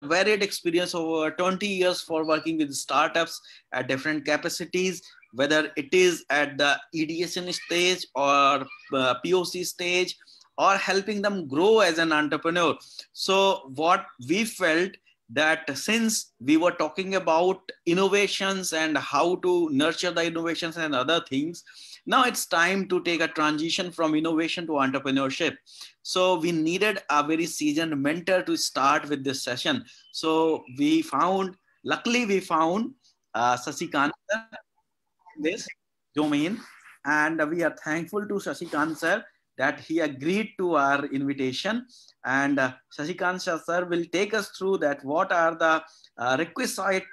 varied experience over 20 years for working with startups at different capacities, whether it is at the ideation stage or POC stage, or helping them grow as an entrepreneur. So what we felt that since we were talking about innovations and how to nurture the innovations and other things, now it's time to take a transition from innovation to entrepreneurship. So we needed a very seasoned mentor to start with this session. So luckily we found Sasikant in this domain. And we are thankful to Sasikant sir that he agreed to our invitation. And Sasikant sir will take us through that what are the requisite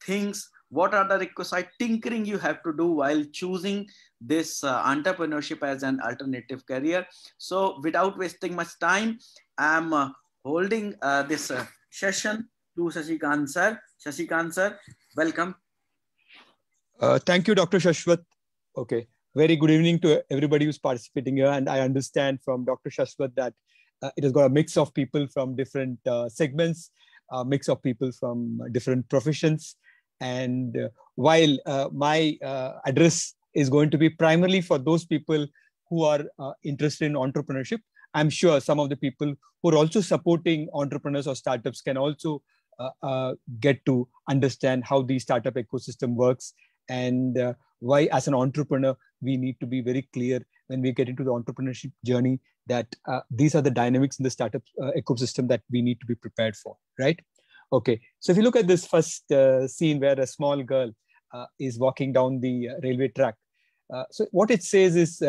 things, what are the requisite tinkering you have to do while choosing this entrepreneurship as an alternative career. So without wasting much time, I'm holding this session to Sasikant sir. Sasikant sir, welcome. Thank you, Dr. Shashwat. Okay. Very good evening to everybody who's participating here. And I understand from Dr. Shashwat that it has got a mix of people from different segments, a mix of people from different professions. And while my address is going to be primarily for those people who are interested in entrepreneurship, I'm sure some of the people who are also supporting entrepreneurs or startups can also get to understand how the startup ecosystem works and why as an entrepreneur, we need to be very clear when we get into the entrepreneurship journey that these are the dynamics in the startup ecosystem that we need to be prepared for, right? Okay, so if you look at this first scene where a small girl is walking down the railway track, so what it says is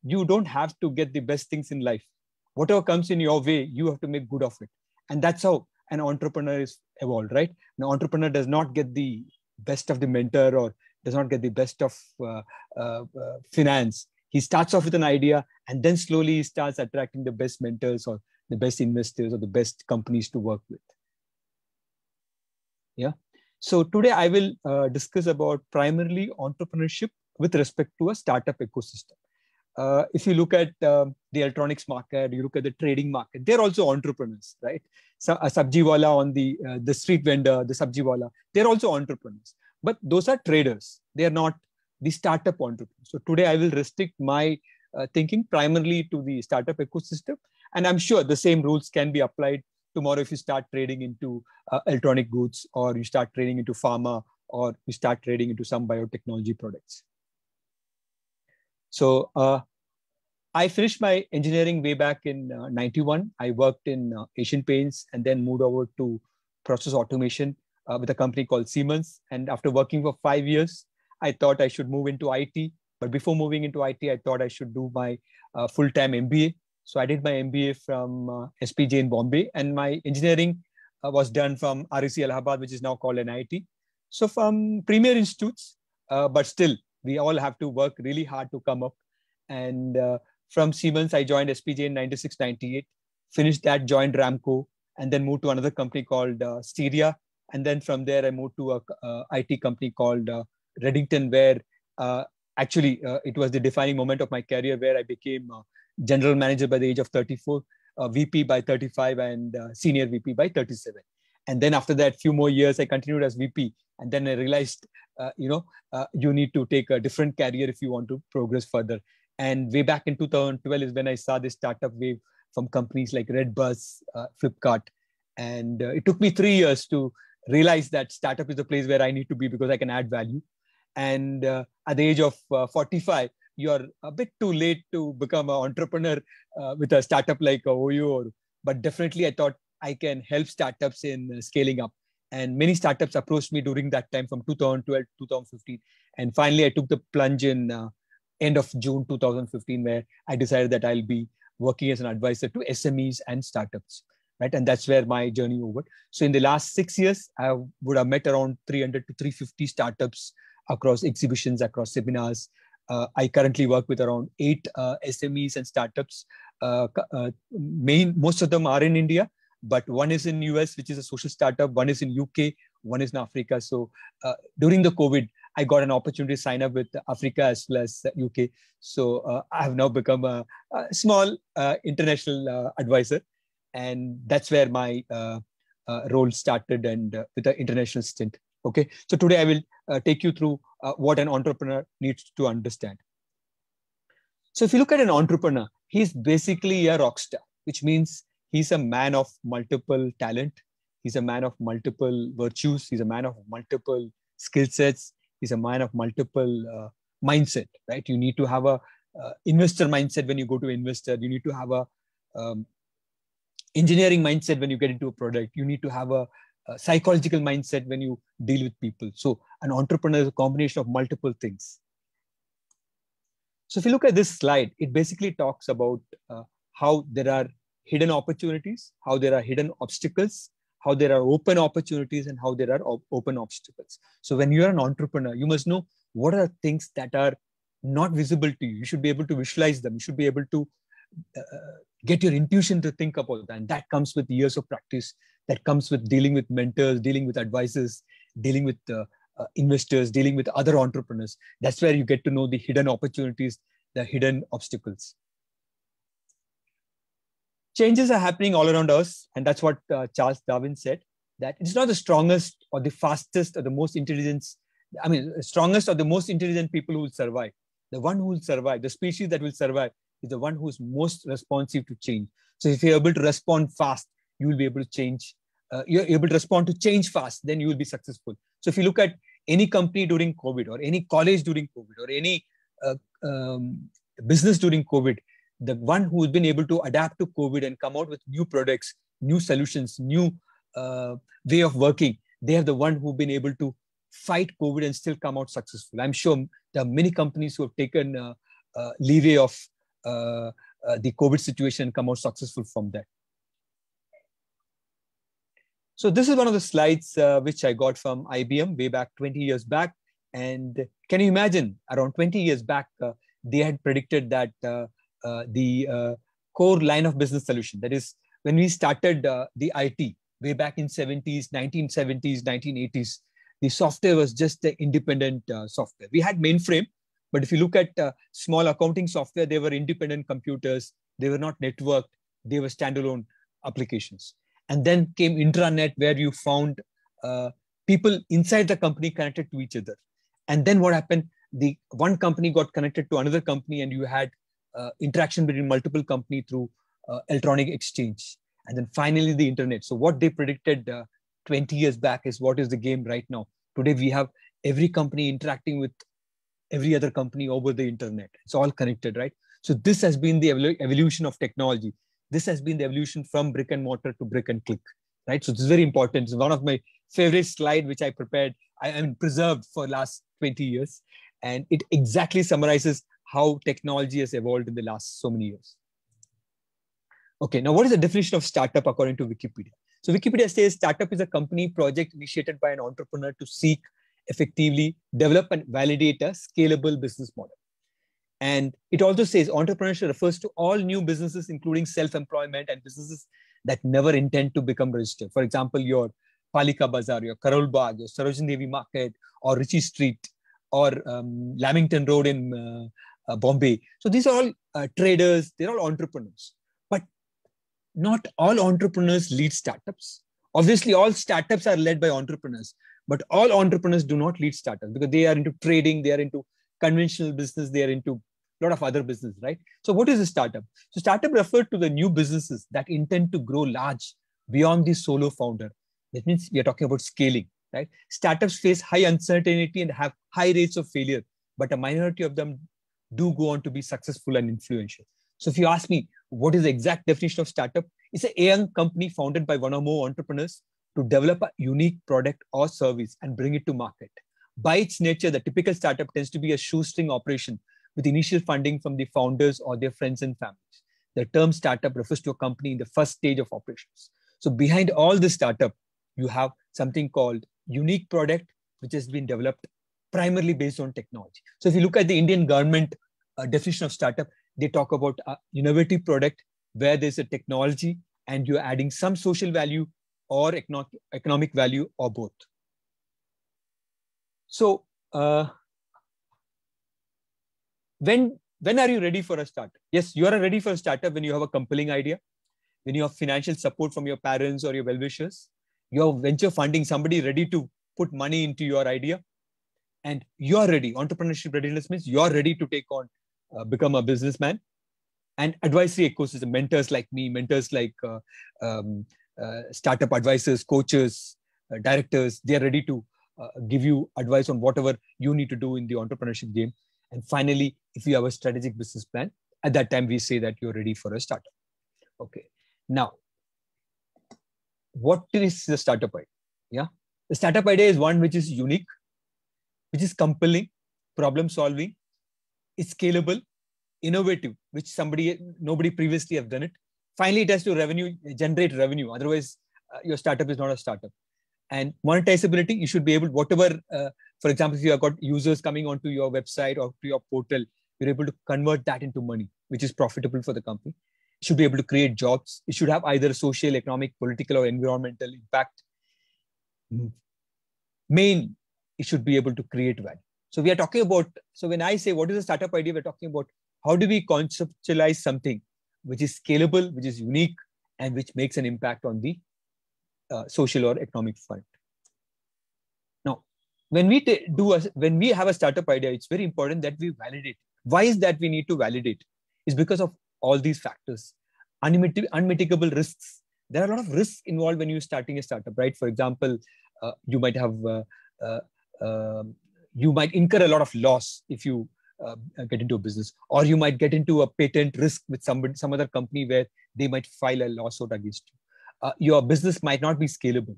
you don't have to get the best things in life. Whatever comes in your way, you have to make good of it. And that's how an entrepreneur is evolved, right? An entrepreneur does not get the best of the mentor or does not get the best of finance. He starts off with an idea and then slowly he starts attracting the best mentors or the best investors or the best companies to work with. Yeah. So today I will discuss about primarily entrepreneurship with respect to a startup ecosystem. If you look at the electronics market, you look at the trading market, they're also entrepreneurs, right? So a sabji wala on the street vendor, the sabji wala, they're also entrepreneurs. But those are traders. They are not the startup entrepreneurs. So today I will restrict my thinking primarily to the startup ecosystem. And I'm sure the same rules can be applied tomorrow if you start trading into electronic goods or you start trading into pharma or you start trading into some biotechnology products. So I finished my engineering way back in 91. I worked in Asian Paints and then moved over to process automation with a company called Siemens. And after working for 5 years, I thought I should move into IT. But before moving into IT, I thought I should do my full-time MBA. So I did my MBA from SPJ in Bombay. And my engineering was done from REC Allahabad, which is now called NIT. So from premier institutes, but still, we all have to work really hard to come up. And from Siemens, I joined SPJ in 96, 98, finished that, joined Ramco, and then moved to another company called Styria. And then from there, I moved to a IT company called Reddington, where actually it was the defining moment of my career, where I became general manager by the age of 34, VP by 35, and senior VP by 37. And then after that, few more years, I continued as VP. And then I realized, you need to take a different career if you want to progress further. And way back in 2012 is when I saw this startup wave from companies like Redbus, Flipkart. And it took me 3 years to realize that startup is the place where I need to be because I can add value. And at the age of 45, you're a bit too late to become an entrepreneur with a startup like OYO. But definitely, I thought I can help startups in scaling up. And many startups approached me during that time from 2012 to 2015. And finally, I took the plunge in end of June 2015, where I decided that I'll be working as an advisor to SMEs and startups. Right? And that's where my journey over. So in the last 6 years, I would have met around 300 to 350 startups across exhibitions, across seminars. I currently work with around 8 SMEs and startups. Most of them are in India, but one is in US, which is a social startup. One is in UK, one is in Africa. So during the COVID, I got an opportunity to sign up with Africa as well as UK. So I have now become a small international advisor. And that's where my role started and with an international stint. Okay, so today I will take you through what an entrepreneur needs to understand. So if you look at an entrepreneur, he's basically a rock star, which means he's a man of multiple talent. He's a man of multiple virtues. He's a man of multiple skill sets. He's a man of multiple mindset, right? You need to have a investor mindset when you go to investor. You need to have a engineering mindset when you get into a product. You need to have a psychological mindset when you deal with people. So an entrepreneur is a combination of multiple things. So if you look at this slide, it basically talks about how there are hidden opportunities, how there are hidden obstacles, how there are open opportunities, and how there are open obstacles. So when you are an entrepreneur, you must know what are things that are not visible to you. You should be able to visualize them. You should be able to get your intuition to think about that. And that comes with years of practice. That comes with dealing with mentors, dealing with advisors, dealing with investors, dealing with other entrepreneurs. That's where you get to know the hidden opportunities, the hidden obstacles. Changes are happening all around us. And that's what Charles Darwin said, that it's not the strongest or the fastest or the most intelligent, strongest or the most intelligent people who will survive. The one who will survive, the species that will survive, is the one who's most responsive to change. So if you're able to respond fast, you will be able to change. You're able to respond to change fast, then you will be successful. So if you look at any company during COVID, or any college during COVID, or any business during COVID, the one who's been able to adapt to COVID and come out with new products, new solutions, new way of working, they are the one who've been able to fight COVID and still come out successful. I'm sure there are many companies who have taken leeway of the COVID situation and come out successful from that. So this is one of the slides which I got from IBM way back 20 years back. And can you imagine, around 20 years back, they had predicted that the core line of business solution, that is, when we started the IT way back in 1970s, 1980s, the software was just the independent software. We had mainframe, but if you look at small accounting software, they were independent computers. They were not networked. They were standalone applications. And then came intranet, where you found people inside the company connected to each other. And then what happened? The one company got connected to another company, and you had interaction between multiple companies through electronic exchange. And then finally the internet. So what they predicted 20 years back is what is the game right now. Today we have every company interacting with every other company over the internet. It's all connected, right? So this has been the evolution of technology. This has been the evolution from brick and mortar to brick and click, right? So this is very important. It's one of my favorite slides, which I prepared, preserved for last 20 years. And it exactly summarizes how technology has evolved in the last so many years. Okay, now what is the definition of startup according to Wikipedia? So Wikipedia says startup is a company project initiated by an entrepreneur to seek, effectively develop and validate a scalable business model. And it also says entrepreneurship refers to all new businesses, including self-employment and businesses that never intend to become registered. For example, your Palika Bazaar, your Karol Bagh, your Sarojini Devi Market, or Ritchie Street, or Lamington Road in Bombay. So these are all traders, they're all entrepreneurs. But not all entrepreneurs lead startups. Obviously, all startups are led by entrepreneurs, but all entrepreneurs do not lead startups because they are into trading, they are into conventional business, they are into a lot of other business, right? So what is a startup? So startup refers to the new businesses that intend to grow large beyond the solo founder. That means we are talking about scaling, right? Startups face high uncertainty and have high rates of failure, but a minority of them do go on to be successful and influential. So if you ask me, what is the exact definition of startup? It's a young company founded by one or more entrepreneurs to develop a unique product or service and bring it to market. By its nature, the typical startup tends to be a shoestring operation with initial funding from the founders or their friends and families. The term startup refers to a company in the first stage of operations. So behind all this startup, you have something called unique product, which has been developed primarily based on technology. So if you look at the Indian government definition of startup, they talk about a innovative product where there's a technology and you're adding some social value or economic value or both. So when are you ready for a startup? Yes, you are ready for a startup when you have a compelling idea, when you have financial support from your parents or your well-wishers, Your venture funding, somebody ready to put money into your idea, and you're ready. Entrepreneurship readiness means you're ready to take on, become a businessman. And advisory ecosystem, mentors like me, mentors like um, startup advisors, coaches, directors, they're ready to give you advice on whatever you need to do in the entrepreneurship game. And finally, if you have a strategic business plan, at that time we say that you're ready for a startup. Okay. Now, what is the startup idea? Yeah. The startup idea is one which is unique, which is compelling, problem solving, is scalable, innovative, which nobody previously have done it. Finally, it has to generate revenue. Otherwise, your startup is not a startup. And monetizability, you should be able, whatever, for example, if you have got users coming onto your website or to your portal, you're able to convert that into money, which is profitable for the company. You should be able to create jobs. It should have either social, economic, political, or environmental impact. Main, it should be able to create value. So we are talking about, so when I say what is a startup idea, we're talking about how do we conceptualize something which is scalable, which is unique, and which makes an impact on the social or economic front. Now, when we have a startup idea, it's very important that we validate. Why is that we need to validate? It's because of all these factors. Unmitigable risks. There are a lot of risks involved when you're starting a startup, right? For example, you might incur a lot of loss if you get into a business, or you might get into a patent risk with some other company where they might file a lawsuit against you. Your business might not be scalable.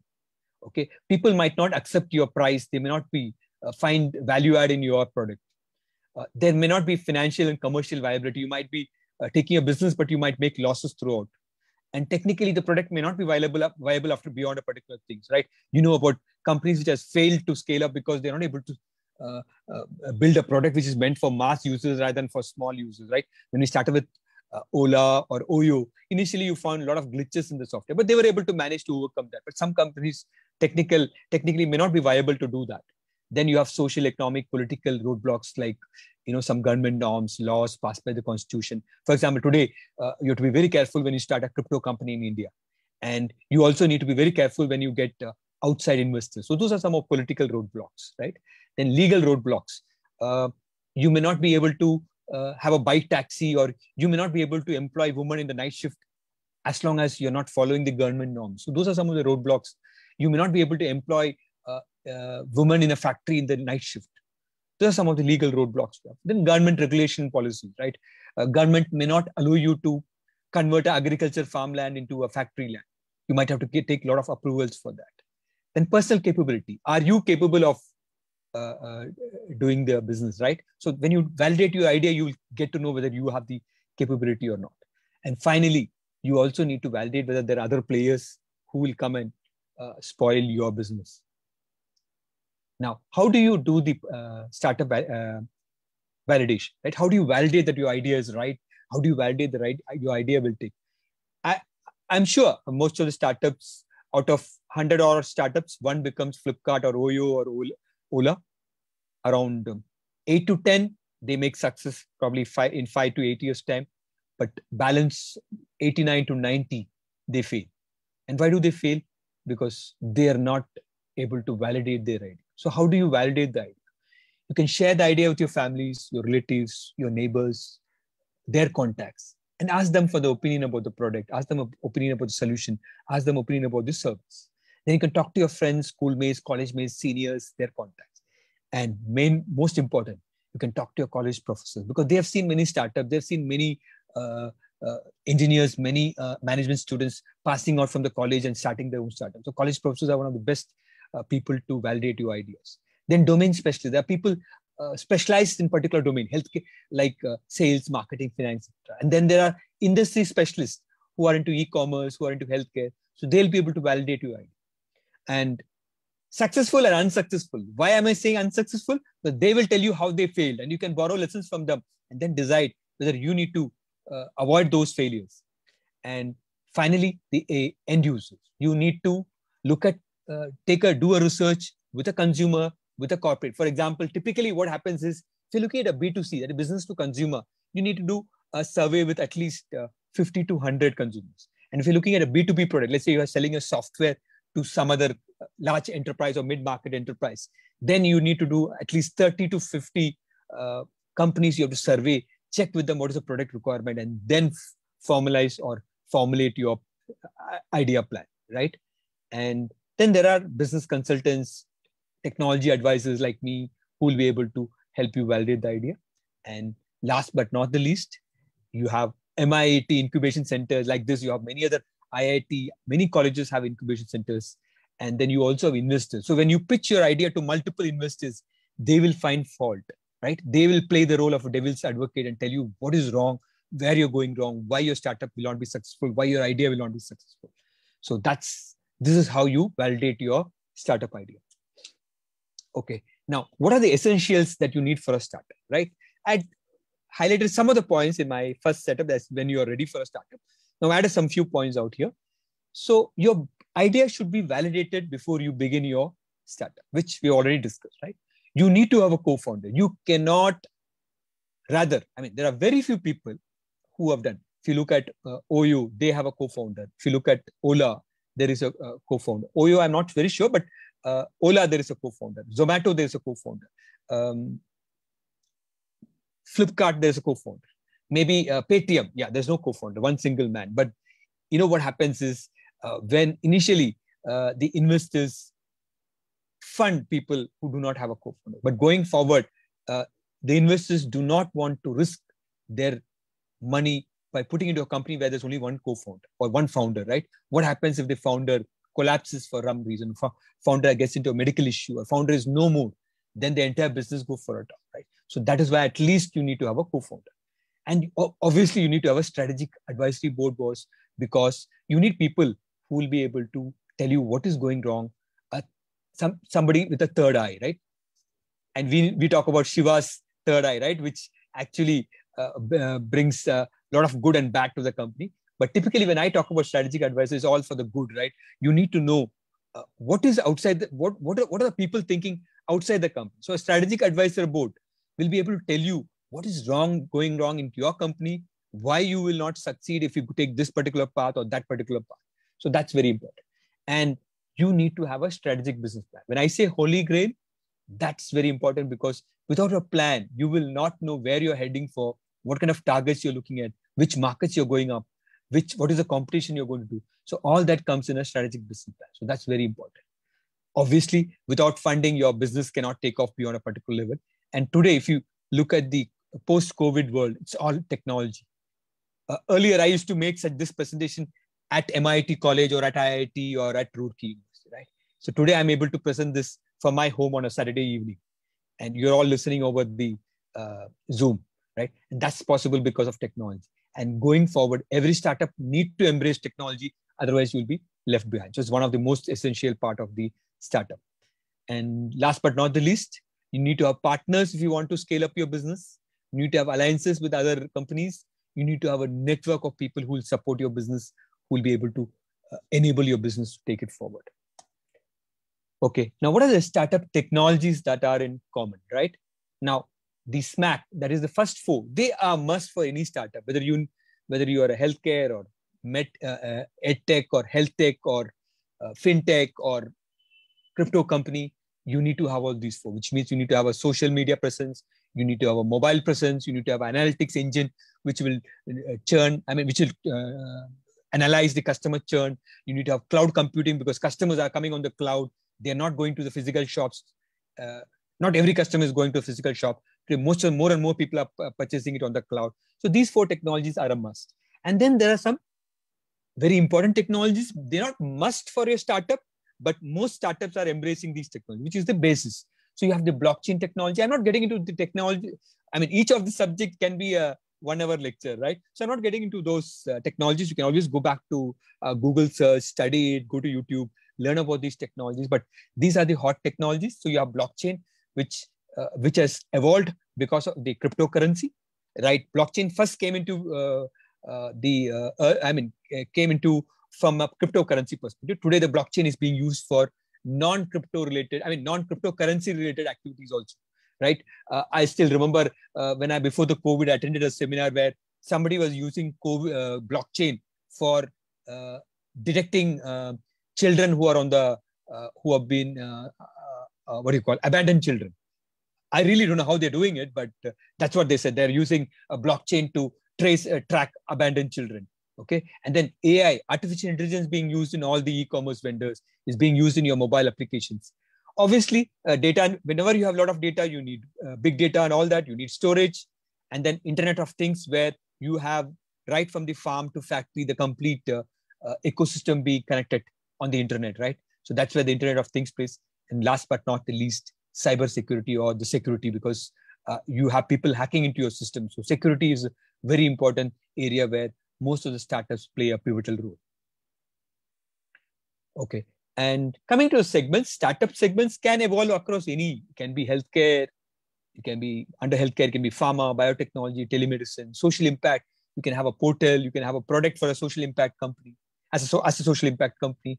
Okay, people might not accept your price. They may not find value add in your product. There may not be financial and commercial viability. You might be taking a business, but you might make losses throughout. And technically, the product may not be viable after beyond a particular things, right? You know about companies which has failed to scale up because they're not able to build a product which is meant for mass users rather than for small users, right? When we started with Ola or Oyo, initially you found a lot of glitches in the software, but they were able to manage to overcome that. But some companies technically may not be viable to do that. Then you have social, economic, political roadblocks like, some government norms, laws passed by the constitution. For example, today, you have to be very careful when you start a crypto company in India. And you also need to be very careful when you get outside investors. So those are some of political roadblocks, right? Then legal roadblocks. You may not be able to have a bike taxi, or you may not be able to employ women in the night shift as long as you're not following the government norms. So those are some of the roadblocks. You may not be able to employ women in a factory in the night shift. Those are some of the legal roadblocks. Then government regulation policy, right? Government may not allow you to convert agriculture farmland into a factory land. You might have to take a lot of approvals for that. Then personal capability. Are you capable of doing the business, right? So when you validate your idea, you will get to know whether you have the capability or not. And finally, you also need to validate whether there are other players who will come and spoil your business. Now, how do you do the startup validation, right? How do you validate that your idea is right? How do you validate your idea will take? I'm sure most of the startups, out of 100 or startups, one becomes Flipkart or Oyo or Ola. Around 8 to 10, they make success probably in 5 to 8 years time, but balance 89 to 90, they fail. And why do they fail? Because they are not able to validate their idea. So how do you validate the idea? You can share the idea with your families, your relatives, your neighbors, their contacts, and ask them for the opinion about the product, ask them an opinion about the solution, ask them opinion about the service. Then you can talk to your friends, schoolmates, college mates, seniors, their contacts. And most important, you can talk to your college professors, because they have seen many startups, they've seen many engineers, many management students passing out from the college and starting their own startup. So college professors are one of the best people to validate your ideas. Then domain specialists. There are people specialized in particular domain, healthcare, like sales, marketing, finance, etc. And then there are industry specialists who are into e-commerce, who are into healthcare. So they'll be able to validate your idea. And successful and unsuccessful. Why am I saying unsuccessful? Because they will tell you how they failed, and you can borrow lessons from them and then decide whether you need to avoid those failures. And finally, the end users. You need to look at, do a research with a consumer, with a corporate. For example, typically what happens is, if you're looking at a B2C, that is business to consumer, you need to do a survey with at least 50 to 100 consumers. And if you're looking at a B2B product, let's say you are selling a software to some other large enterprise or mid-market enterprise, then you need to do at least 30 to 50 companies you have to survey, check with them what is the product requirement, and then formalize or formulate your idea plan, right? And then there are business consultants, technology advisors like me who will be able to help you validate the idea. And last but not the least, you have MIT incubation centers like this. You have many other IIT, many colleges have incubation centers. And then you also have investors. So when you pitch your idea to multiple investors, they will find fault, right? They will play the role of a devil's advocate and tell you what is wrong, where you're going wrong, why your startup will not be successful, why your idea will not be successful. So this is how you validate your startup idea. Okay. Now, what are the essentials that you need for a startup, right? I highlighted some of the points in my first setup. That's when you are ready for a startup. Now, I added some few points out here. So your idea should be validated before you begin your startup, which we already discussed, right? You need to have a co-founder. You cannot, rather, I mean, there are very few people who have done. If you look at OYO, they have a co-founder. If you look at Ola, there is a co-founder. OYO, I'm not very sure, but Ola, there is a co-founder. Zomato, there is a co-founder. Flipkart, there's a co-founder. Maybe Paytm, yeah, there's no co-founder, one single man. But you know what happens is when initially the investors fund people who do not have a co-founder. But going forward, the investors do not want to risk their money by putting into a company where there's only one co-founder or one founder, right? What happens if the founder collapses for some reason, founder gets into a medical issue, or founder is no more, then the entire business goes for a toss, right? So that is why at least you need to have a co-founder. And obviously you need to have a strategic advisory board, boss, because you need people who will be able to tell you what is going wrong. Somebody with a third eye, right? And we talk about Shiva's third eye, right? Which actually brings a lot of good and bad to the company. But typically when I talk about strategic advice, it's all for the good, right? You need to know what is outside, what are the people thinking outside the company. So a strategic advisor board will be able to tell you what is going wrong into your company, why you will not succeed if you take this particular path or that particular path. So that's very important. And you need to have a strategic business plan. When I say holy grail, that's very important, because without a plan, you will not know where you're heading for, what kind of targets you're looking at, which markets you're going up, what is the competition you're going to do. So all that comes in a strategic business plan. So that's very important. Obviously, without funding, your business cannot take off beyond a particular level. And today, if you look at the post-COVID world, it's all technology. Earlier, I used to make this presentation at MIT College or at IIT or at Roorkee University, right? So today I'm able to present this from my home on a Saturday evening, and you're all listening over the Zoom, right? And that's possible because of technology. And going forward, every startup need to embrace technology, otherwise you'll be left behind. So it's one of the most essential part of the startup. And last but not the least, you need to have partners if you want to scale up your business. You need to have alliances with other companies. You need to have a network of people who will support your business, who will be able to enable your business to take it forward. Okay, now what are the startup technologies that are in common, right? Now, the SMAC, that is the first four, they are must for any startup, whether you are a healthcare or edtech or health tech or fintech or crypto company. You need to have all these four, which means you need to have a social media presence, you need to have a mobile presence, you need to have an analytics engine, which will which will analyze the customer churn. You need to have cloud computing, because customers are coming on the cloud. They're not going to the physical shops. Not every customer is going to a physical shop. More and more people are purchasing it on the cloud. So these four technologies are a must. And then there are some very important technologies. They're not must for your startup, but most startups are embracing these technologies, which is the basis. So you have the blockchain technology. I'm not getting into the technology. I mean, each of the subject can be a 1 hour lecture, right? So I'm not getting into those technologies. You can always go back to Google search, study it, go to YouTube, learn about these technologies. But these are the hot technologies. So you have blockchain, which has evolved because of the cryptocurrency, right? Blockchain first came into from a cryptocurrency perspective. Today, the blockchain is being used for non-cryptocurrency related activities also, right? I still remember before the COVID, I attended a seminar where somebody was using blockchain for detecting children who are on the, who have been, what do you call, abandoned children. I really don't know how they're doing it, but that's what they said. They're using a blockchain to track abandoned children. Okay. And then AI, artificial intelligence, being used in all the e-commerce vendors, is being used in your mobile applications. Obviously, data, whenever you have a lot of data, you need big data and all that, you need storage. And then Internet of Things, where you have right from the farm to factory, the complete ecosystem be connected on the internet, right? So that's where the Internet of Things plays. And last but not the least, cyber security, or the security, because you have people hacking into your system. So security is a very important area where most of the startups play a pivotal role. Okay. And coming to the segments, startup segments can evolve across any, it can be healthcare, it can be under healthcare, it can be pharma, biotechnology, telemedicine, social impact. You can have a portal, you can have a product for a social impact company, as a social impact company.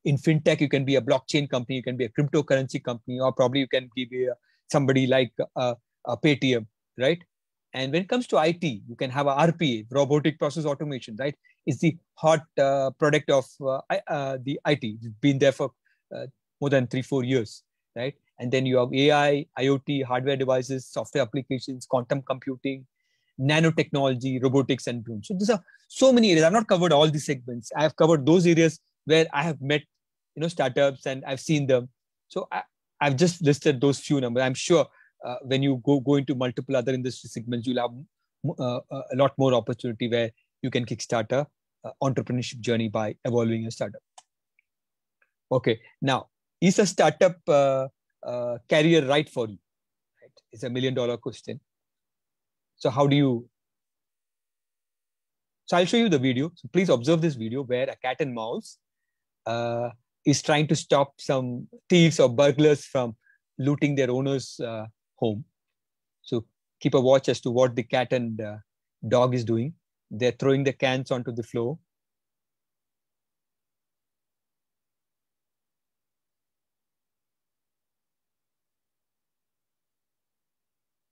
In fintech, you can be a blockchain company, you can be a cryptocurrency company, or probably you can be somebody like a Paytm, right? And when it comes to IT, you can have a RPA, robotic process automation, right? It's the hot product of the IT. It's been there for more than 3-4 years, right? And then you have AI, IoT, hardware devices, software applications, quantum computing, nanotechnology, robotics, and drones. So these are so many areas. I've not covered all these segments. I have covered those areas where I have met, startups, and I've seen them. So I've just listed those few numbers. I'm sure when you go into multiple other industry segments, you'll have a lot more opportunity where you can kickstart a entrepreneurship journey by evolving a startup. Okay, now, is a startup career right for you? Right? It's $1 million question. So how do you? So I'll show you the video. So please observe this video where a cat and mouse is trying to stop some thieves or burglars from looting their owner's home. So keep a watch as to what the cat and dog is doing. They're throwing the cans onto the floor.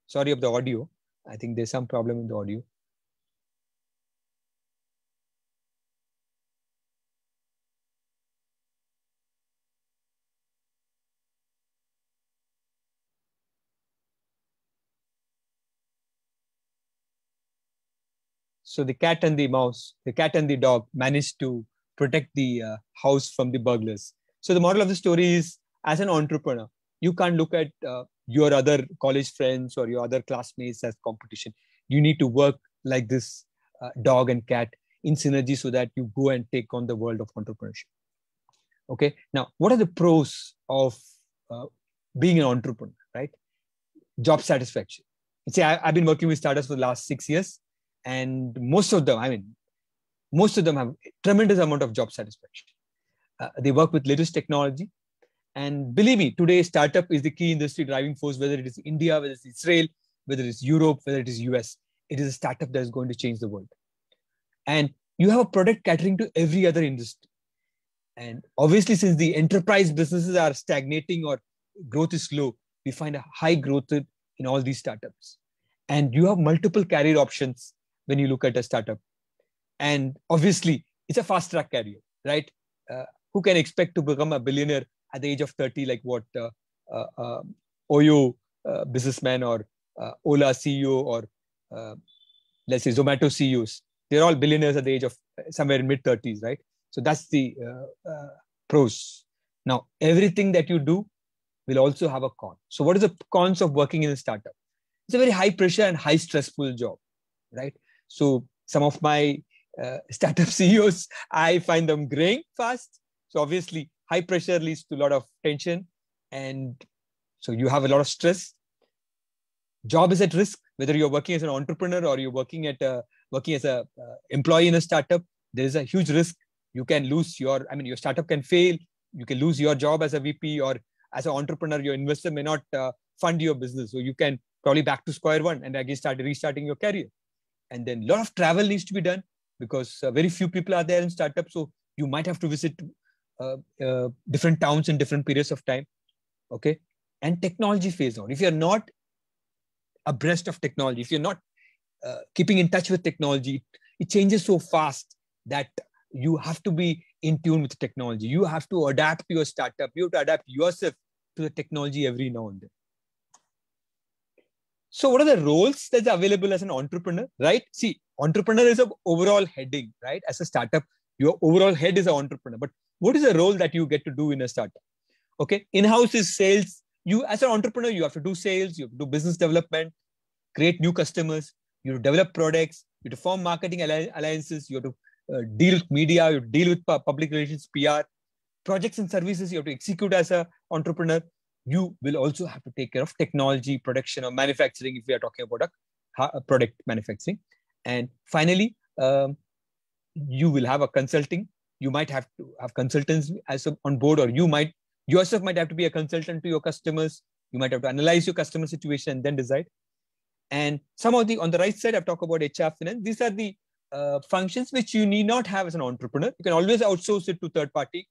Sorry of the audio. I think there's some problem in the audio. So the cat and the dog managed to protect the house from the burglars. So the moral of the story is, as an entrepreneur, you can't look at your other college friends or your other classmates as competition. You need to work like this dog and cat in synergy so that you go and take on the world of entrepreneurship. Okay. Now, what are the pros of being an entrepreneur, right? Job satisfaction. See, I've been working with startups for the last 6 years, and most of them have tremendous amount of job satisfaction. They work with latest technology. And believe me, today startup is the key industry driving force, whether it is India, whether it's Israel, whether it's Europe, whether it is US. It is a startup that is going to change the world. And you have a product catering to every other industry. And obviously, since the enterprise businesses are stagnating or growth is slow, we find a high growth in all these startups. And you have multiple career options when you look at a startup. And obviously, it's a fast track career, right? Who can expect to become a billionaire at the age of 30, like what Oyo businessman or Ola CEO or let's say Zomato CEOs? They're all billionaires at the age of somewhere in mid-30s, right? So that's the pros. Now, everything that you do will also have a con. So what is the cons of working in a startup? It's a very high pressure and high stressful job, right? So some of my startup CEOs, I find them graying fast. So obviously, high pressure leads to a lot of tension. And so you have a lot of stress. Job is at risk, whether you're working as an entrepreneur or you're working as a employee in a startup. There is a huge risk. You can lose your startup can fail. You can lose your job as a VP, or as an entrepreneur, your investor may not fund your business. So you can probably back to square one and again start restarting your career. And then a lot of travel needs to be done because very few people are there in startups. So you might have to visit different towns in different periods of time. Okay. And technology phase on. If you're not abreast of technology, if you're not keeping in touch with technology, it changes so fast that you have to be in tune with technology. You have to adapt to your startup. You have to adapt yourself to the technology every now and then. So what are the roles that's available as an entrepreneur, right? See, entrepreneur is an overall heading, right? As a startup, your overall head is an entrepreneur. But what is the role that you get to do in a startup? Okay, in-house is sales. You, as an entrepreneur, you have to do sales, you have to do business development, create new customers, you have to develop products, you have to form marketing alliances, you have to deal with media, you have to deal with public relations, PR, projects and services you have to execute as an entrepreneur. You will also have to take care of technology, production, or manufacturing if we are talking about a product manufacturing. And finally, you will have a consulting. You might have to have consultants on board, or you might yourself might have to be a consultant to your customers. You might have to analyze your customer situation and then decide. And some of the, on the right side, I've talked about HR, finance. These are the functions which you need not have as an entrepreneur. You can always outsource it to third party.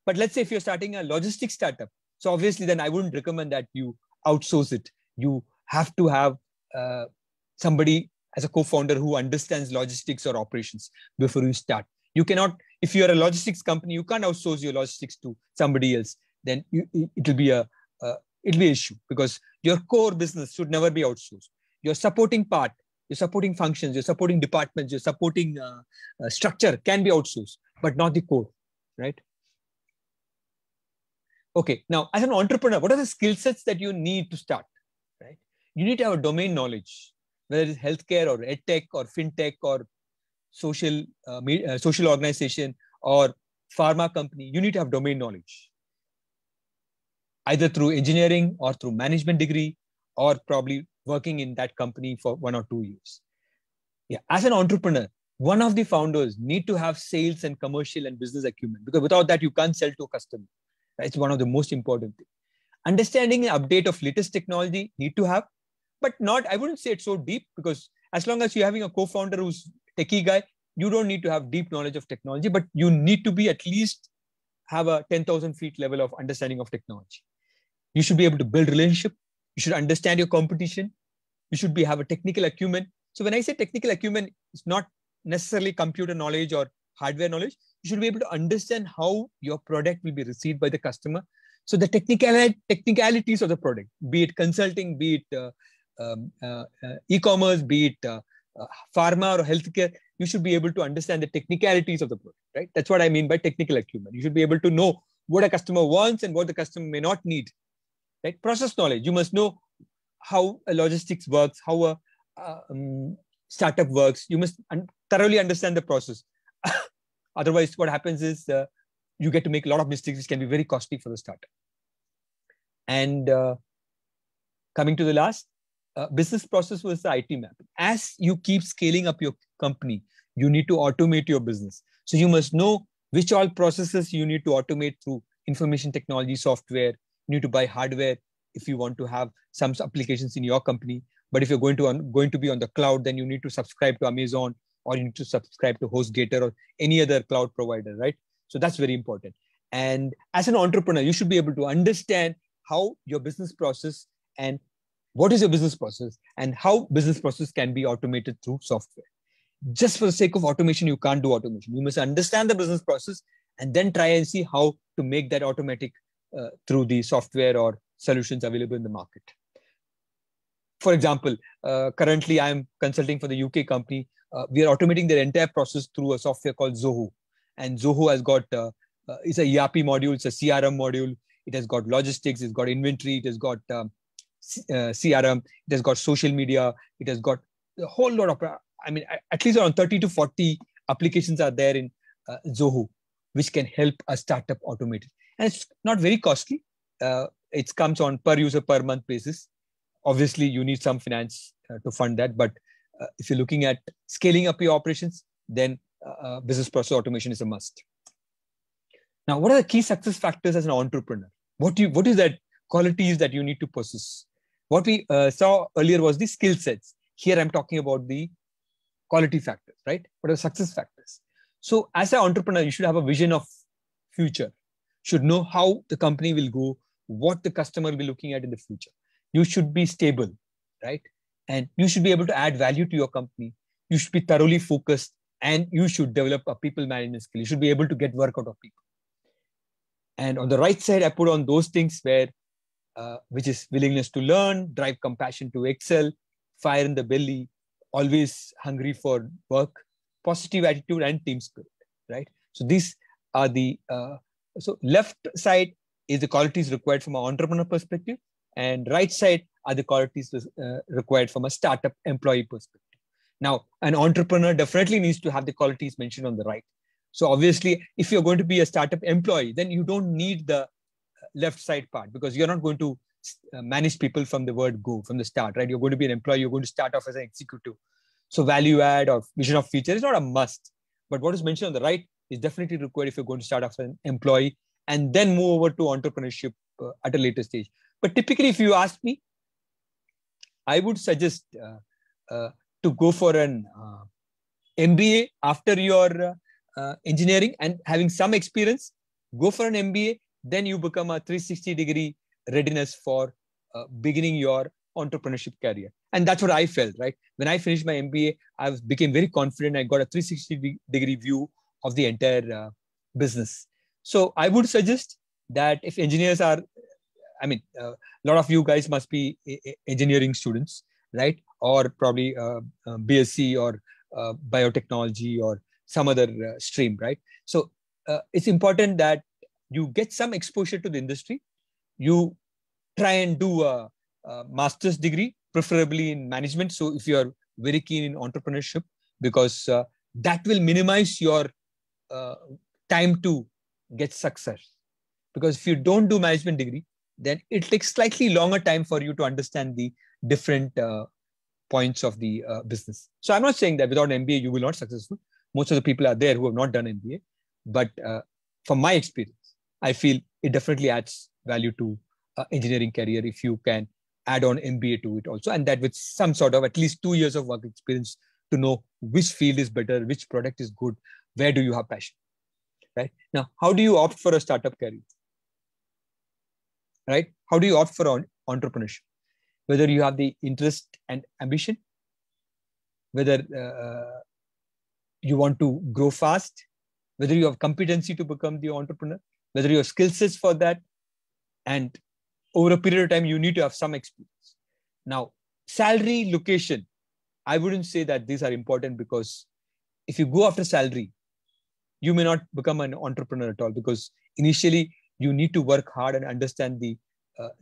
But let's say if you're starting a logistics startup, so obviously then I wouldn't recommend that you outsource it. You have to have somebody as a co-founder who understands logistics or operations before you start. You cannot, if you're a logistics company, you can't outsource your logistics to somebody else. Then it'll be an issue, because your core business should never be outsourced. Your supporting part, your supporting functions, your supporting departments, your supporting structure can be outsourced, but not the core, right? Okay, now as an entrepreneur, what are the skill sets that you need to start, right? You need to have a domain knowledge, whether it's healthcare or edtech or fintech or social organization or pharma company. You need to have domain knowledge, either through engineering or through management degree, or probably working in that company for 1 or 2 years. Yeah, as an entrepreneur, one of the founders need to have sales and commercial and business acumen, because without that, you can't sell to a customer. It's one of the most important things. Understanding and update of latest technology need to have, but not, I wouldn't say it's so deep, because as long as you're having a co-founder who's techie guy, you don't need to have deep knowledge of technology, but you need to be at least have a 10,000 feet level of understanding of technology. You should be able to build relationship. You should understand your competition. You should have a technical acumen. So when I say technical acumen, it's not necessarily computer knowledge or hardware knowledge. You should be able to understand how your product will be received by the customer. So the technicalities of the product, be it consulting, be it e-commerce, be it pharma or healthcare, you should be able to understand the technicalities of the product, right? That's what I mean by technical acumen. You should be able to know what a customer wants and what the customer may not need, right? Process knowledge. You must know how a logistics works, how a startup works. You must thoroughly understand the process. Otherwise, what happens is you get to make a lot of mistakes, which can be very costly for the startup. And coming to the last, business process was the IT mapping. As you keep scaling up your company, you need to automate your business. So you must know which all processes you need to automate through information technology software. You need to buy hardware if you want to have some applications in your company. But if you're going to be on the cloud, then you need to subscribe to Amazon, or you need to subscribe to HostGator or any other cloud provider, right? So that's very important. And as an entrepreneur, you should be able to understand how your business process and what is your business process and how business process can be automated through software. Just for the sake of automation, you can't do automation. You must understand the business process and then try and see how to make that automatic through the software or solutions available in the market. For example, currently I'm consulting for the UK company. We are automating their entire process through a software called Zoho. And Zoho has got, it's a ERP module, it's a CRM module. It has got logistics, it's got inventory, it has got CRM, it has got social media, it has got a whole lot of, at least around 30 to 40 applications are there in Zoho, which can help a startup automate it. And it's not very costly. It comes on per user per month basis. Obviously, you need some finance to fund that. But if you're looking at scaling up your operations, then business process automation is a must. Now, what are the key success factors as an entrepreneur? What is that qualities that you need to possess? What we saw earlier was the skill sets. Here, I'm talking about the quality factors, right? What are the success factors? So as an entrepreneur, you should have a vision of future. Should know how the company will go, what the customer will be looking at in the future. You should be stable, right? And you should be able to add value to your company. You should be thoroughly focused And you should develop a people management skill. You should be able to get work out of people. And on the right side, I put on those things where, which is willingness to learn, drive, compassion to excel, fire in the belly, always hungry for work, positive attitude, and team spirit, right? So these are the, so left side is the qualities required from an entrepreneur perspective, and right side are the qualities required from a startup employee perspective. Now, an entrepreneur definitely needs to have the qualities mentioned on the right. So obviously, if you're going to be a startup employee, then you don't need the left side part, because you're not going to manage people from the word go, from the start, right? You're going to be an employee. You're going to start off as an executive. So value add or vision of future is not a must. But what is mentioned on the right is definitely required if you're going to start off as an employee and then move over to entrepreneurship at a later stage. But typically, if you ask me, I would suggest to go for an MBA after your engineering and having some experience. Go for an MBA, then you become a 360-degree readiness for beginning your entrepreneurship career. And that's what I felt, right? When I finished my MBA, I became very confident. I got a 360-degree view of the entire business. So I would suggest that if engineers are, I mean, a lot of you guys must be engineering students, right? Or probably BSc or biotechnology or some other stream, right? So it's important that you get some exposure to the industry. You try and do a master's degree, preferably in management. So if you're very keen in entrepreneurship, because that will minimize your time to get success. Because if you don't do management degree, then it takes slightly longer time for you to understand the different points of the business. So I'm not saying that without an MBA, you will not successful. Most of the people are there who have not done MBA. But from my experience, I feel it definitely adds value to engineering career if you can add on MBA to it also. And that with some sort of at least 2 years of work experience to know which field is better, which product is good, where do you have passion, right? Now, how do you opt for a startup career, right? How do you opt for entrepreneurship? Whether you have the interest and ambition, whether you want to grow fast, whether you have competency to become the entrepreneur, whether you have skill sets for that, and over a period of time, you need to have some experience. Now, salary, location, I wouldn't say that these are important, because if you go after salary, you may not become an entrepreneur at all, because initially you need to work hard and understand the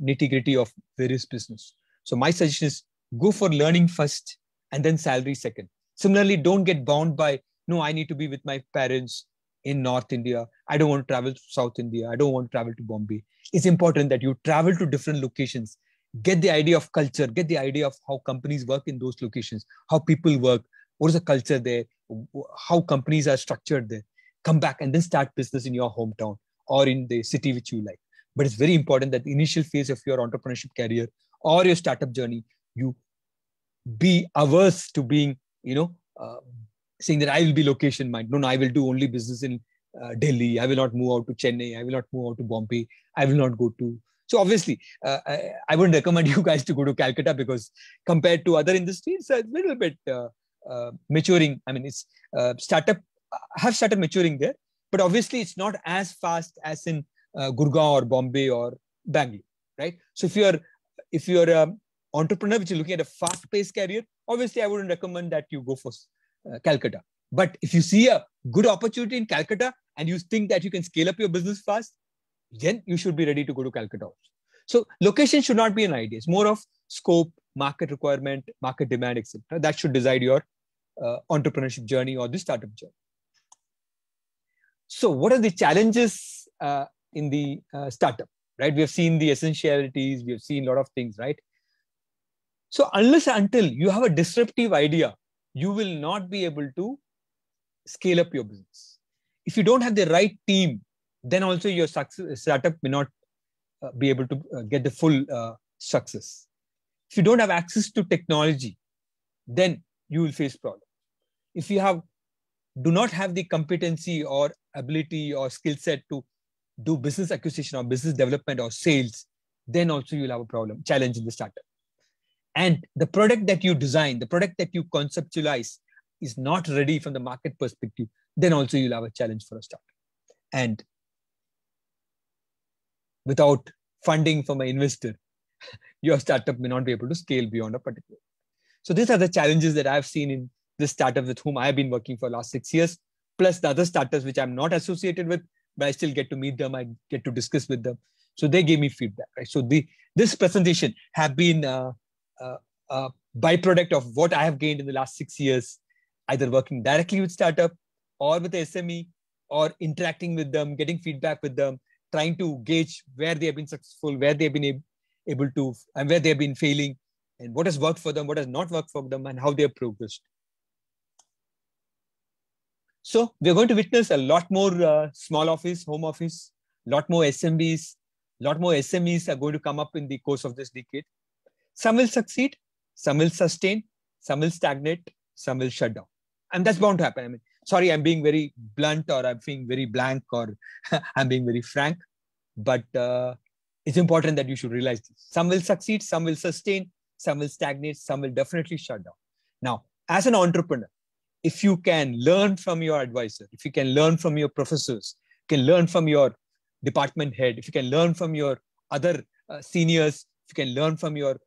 nitty-gritty of various business. So my suggestion is go for learning first and then salary second. Similarly, don't get bound by, no, I need to be with my parents in North India. I don't want to travel to South India. I don't want to travel to Bombay. It's important that you travel to different locations, get the idea of culture, get the idea of how companies work in those locations, how people work, what is the culture there, how companies are structured there. Come back and then start business in your hometown or in the city which you like. But it's very important that the initial phase of your entrepreneurship career or your startup journey, you be averse to being, saying that I will be location minded. No, I will do only business in Delhi. I will not move out to Chennai. I will not move out to Bombay. I will not go to. So obviously, I wouldn't recommend you guys to go to Calcutta, because compared to other industries, it's a little bit maturing. I mean, it's startup have started maturing there, but obviously it's not as fast as in Gurgaon or Bombay or Bangalore, right? So if you're an entrepreneur which is looking at a fast-paced career, obviously I wouldn't recommend that you go for Calcutta. But if you see a good opportunity in Calcutta and you think that you can scale up your business fast, then you should be ready to go to Calcutta also. So location should not be an idea. It's more of scope, market requirement, market demand, etc. That should decide your entrepreneurship journey or the startup journey. So what are the challenges in the startup, right? We have seen the essentialities. We have seen a lot of things, right? So unless until you have a disruptive idea, you will not be able to scale up your business. If you don't have the right team, then also your startup may not be able to get the full success. If you don't have access to technology, then you will face problems. If you do not have the competency or ability or skill set to do business acquisition or business development or sales, then also you'll have a challenge in the startup. And the product that you design, the product that you conceptualize, is not ready from the market perspective, then also you'll have a challenge for a startup. And without funding from an investor, your startup may not be able to scale beyond a particular. So these are the challenges that I've seen in this startup with whom I've been working for the last 6 years, plus the other startups which I'm not associated with, but I still get to meet them. I get to discuss with them. So they gave me feedback. Right? So this presentation have been a byproduct of what I have gained in the last 6 years, either working directly with startup or with the SME, or interacting with them, getting feedback with them, trying to gauge where they have been successful, where they have been able to, and where they have been failing, and what has worked for them, what has not worked for them, and how they have progressed. So we're going to witness a lot more small office, home office, a lot more SMBs, a lot more SMEs are going to come up in the course of this decade. Some will succeed, some will sustain, some will stagnate, some will shut down. And that's bound to happen. I mean, sorry, I'm being very blunt, or I'm being very blank, or I'm being very frank, but it's important that you should realize this. Some will succeed, some will sustain, some will stagnate, some will definitely shut down. Now, as an entrepreneur, if you can learn from your advisor, if you can learn from your professors, you can learn from your department head, if you can learn from your other seniors, if you can learn from your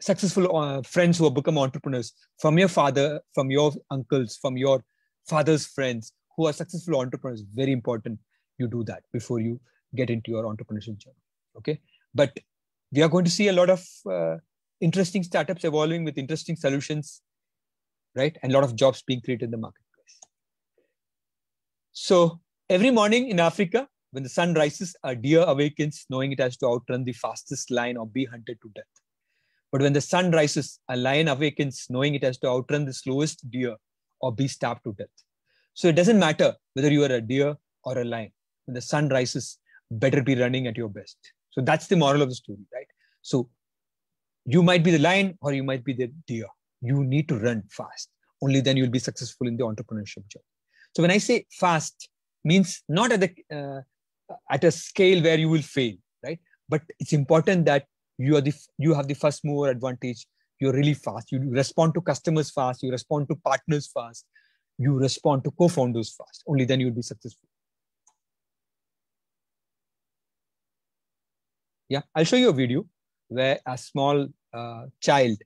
successful friends who have become entrepreneurs, from your father, from your uncles, from your father's friends who are successful entrepreneurs, very important you do that before you get into your entrepreneurship journey. Okay, but we are going to see a lot of interesting startups evolving with interesting solutions, right? And a lot of jobs being created in the marketplace. So every morning in Africa, when the sun rises, a deer awakens, knowing it has to outrun the fastest lion or be hunted to death. But when the sun rises, a lion awakens, knowing it has to outrun the slowest deer or be starved to death. So it doesn't matter whether you are a deer or a lion. When the sun rises, better be running at your best. So that's the moral of the story, right? So you might be the lion or you might be the deer. You need to run fast. Only then you'll be successful in the entrepreneurship job. So when I say fast, means not at a scale where you will fail, right? But it's important that you have the first mover advantage. You're really fast. You respond to customers fast. You respond to partners fast. You respond to co-founders fast. Only then you'll be successful. Yeah, I'll show you a video where a small child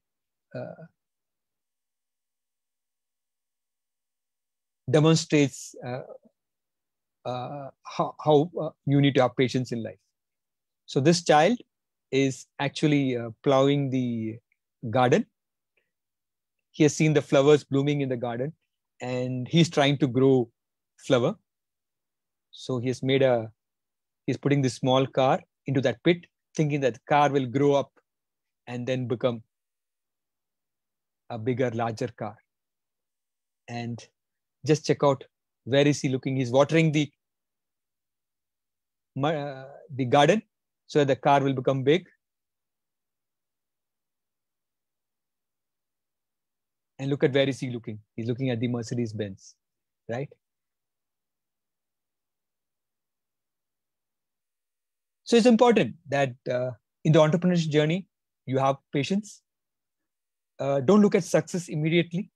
demonstrates how you need to have patience in life. So this child is actually plowing the garden. He has seen the flowers blooming in the garden and he's trying to grow flower. So he's putting this small car into that pit, thinking that the car will grow up and then become a bigger, larger car. And just check out, where is he looking? He's watering the garden so that the car will become big. And look at where is he looking? He's looking at the Mercedes Benz, right? So it's important that in the entrepreneurship journey, you have patience. Don't look at success immediately.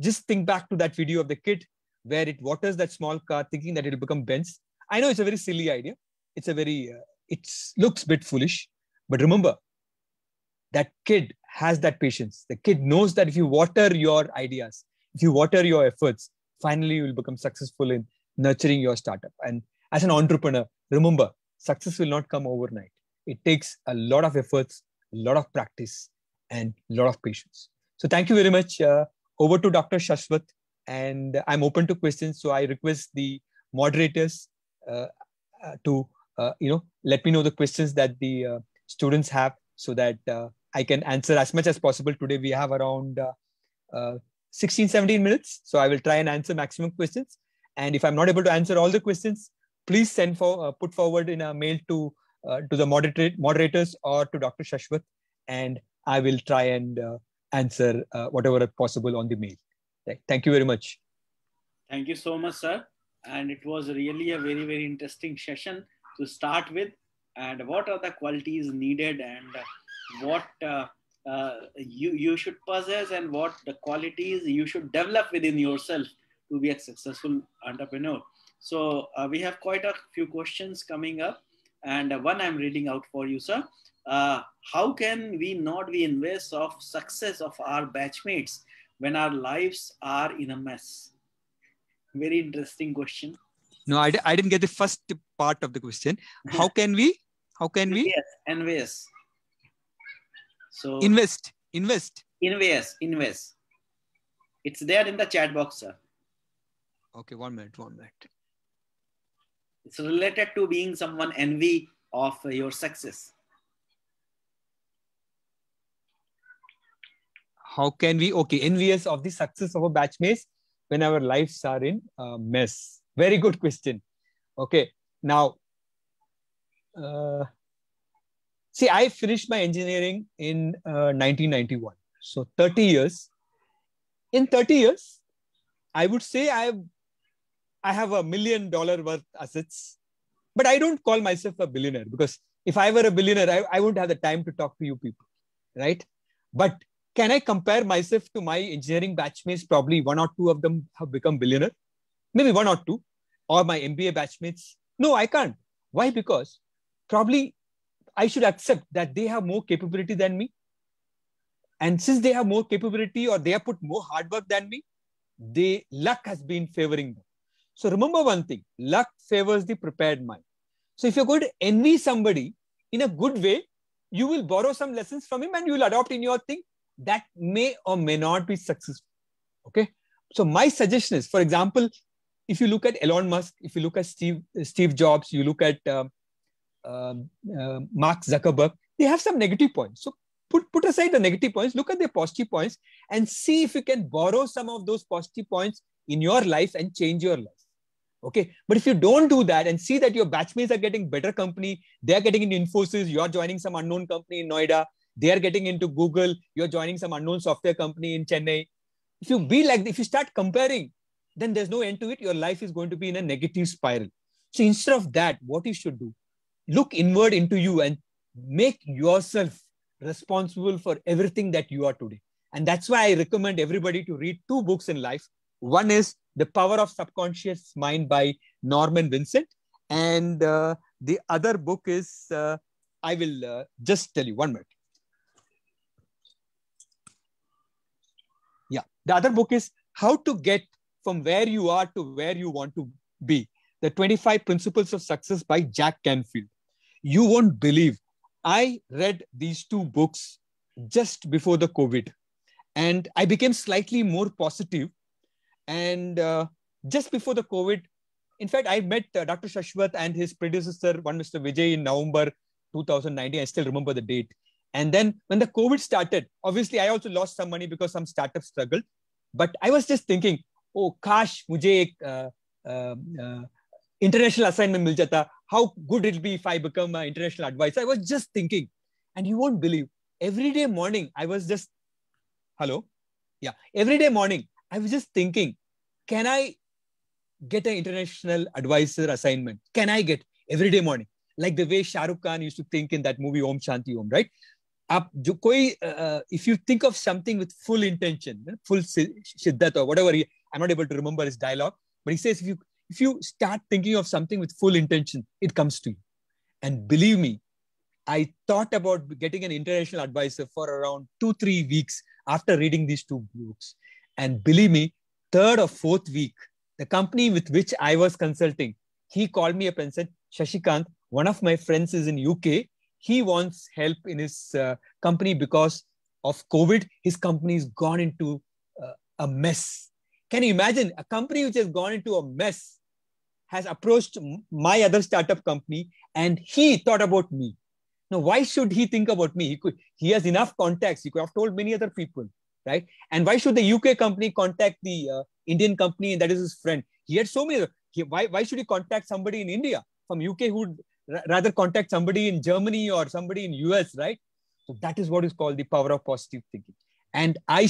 Just think back to that video of the kid where it waters that small car thinking that it will become Benz. I know it's a very silly idea. It looks a bit foolish, but remember, that kid has that patience. The kid knows that if you water your ideas, if you water your efforts, finally you will become successful in nurturing your startup. And as an entrepreneur, remember, success will not come overnight. It takes a lot of efforts, a lot of practice, and a lot of patience. So thank you very much. Over to Dr. Shashwat, and I'm open to questions. So I request the moderators to let me know the questions that the students have, so that I can answer as much as possible. Today we have around 16-17 minutes, so I will try and answer maximum questions. And if I'm not able to answer all the questions, please put forward in a mail to the moderators or to Dr. Shashwat, and I will try and answer whatever possible on the mail. Right. Thank you very much. Thank you so much, sir. And it was really a very, very interesting session to start with. And what are the qualities needed, and what you should possess and what the qualities you should develop within yourself to be a successful entrepreneur. So we have quite a few questions coming up, and one I'm reading out for you, sir. How can we not be envious of success of our batchmates when our lives are in a mess? Very interesting question. No, I didn't get the first part of the question. How can we envious. So invest. Invest. It's there in the chat box, sir. Okay, 1 minute. It's related to being someone envy of your success. How can we, envious of the success of our batchmates when our lives are in a mess? Very good question. Okay, now, see, I finished my engineering in 1991. So 30 years. In 30 years, I would say I have $1 million worth assets, but I don't call myself a billionaire, because if I were a billionaire, I wouldn't have the time to talk to you people, right? But can I compare myself to my engineering batchmates? Probably 1 or 2 of them have become billionaire, maybe 1 or 2, or my MBA batchmates. No, I can't. Why? Because probably I should accept that they have more capability than me. And since they have more capability, or they have put more hard work than me, luck has been favoring them. So remember one thing, luck favors the prepared mind. So if you're going to envy somebody in a good way, you will borrow some lessons from him and you will adopt in your thing. That may or may not be successful. Okay. So my suggestion is, for example, if you look at Elon Musk, if you look at Steve Jobs, you look at Mark Zuckerberg, they have some negative points. So put aside the negative points, look at the positive points and see if you can borrow some of those positive points in your life and change your life. Okay. But if you don't do that and see that your batchmates are getting better company, they're getting into Infosys, you're joining some unknown company in Noida, they're getting into Google, you're joining some unknown software company in Chennai. If you be like, if you start comparing, then there's no end to it. Your life is going to be in a negative spiral. So instead of that, what you should do, look inward into you and make yourself responsible for everything that you are today. And that's why I recommend everybody to read 2 books in life. One is The Power of Subconscious Mind by Norman Vincent. And the other book is, I will just tell you 1 minute. Yeah. The other book is How to Get from Where You Are to Where You Want to Be. The 25 Principles of Success by Jack Canfield. You won't believe, I read these 2 books just before the COVID, and I became slightly more positive. And just before the COVID, in fact, I met Dr. Shashwat and his predecessor, one Mr. Vijay, in November 2019. I still remember the date. And then when the COVID started, obviously, I also lost some money because some startups struggled. But I was just thinking, oh, kash, mujhe ek international assignment mil jata. How good it'll be if I become an international advisor. I was just thinking, and you won't believe, every day morning, I was just, every day morning, I was just thinking, can I get an international advisor assignment? Can I get every day morning? Like the way Shah Rukh Khan used to think in that movie, Om Shanti Om, right? If you think of something with full intention, full shiddat or whatever, I'm not able to remember his dialogue, but he says, if you start thinking of something with full intention, it comes to you. And believe me, I thought about getting an international advisor for around 2-3 weeks after reading these 2 books. And believe me, 3rd or 4th week, the company with which I was consulting, he called me up and said, Shashikant, one of my friends is in UK. He wants help in his company because of COVID. His company has gone into a mess. Can you imagine a company which has gone into a mess has approached my other startup company and he thought about me? Now, why should he think about me? He has enough contacts. He could have told many other people, right? And why should the UK company contact the Indian company and that is his friend? He had so many. Why should he contact somebody in India from UK who would rather contact somebody in Germany or somebody in US, right? So that is what is called the power of positive thinking. And I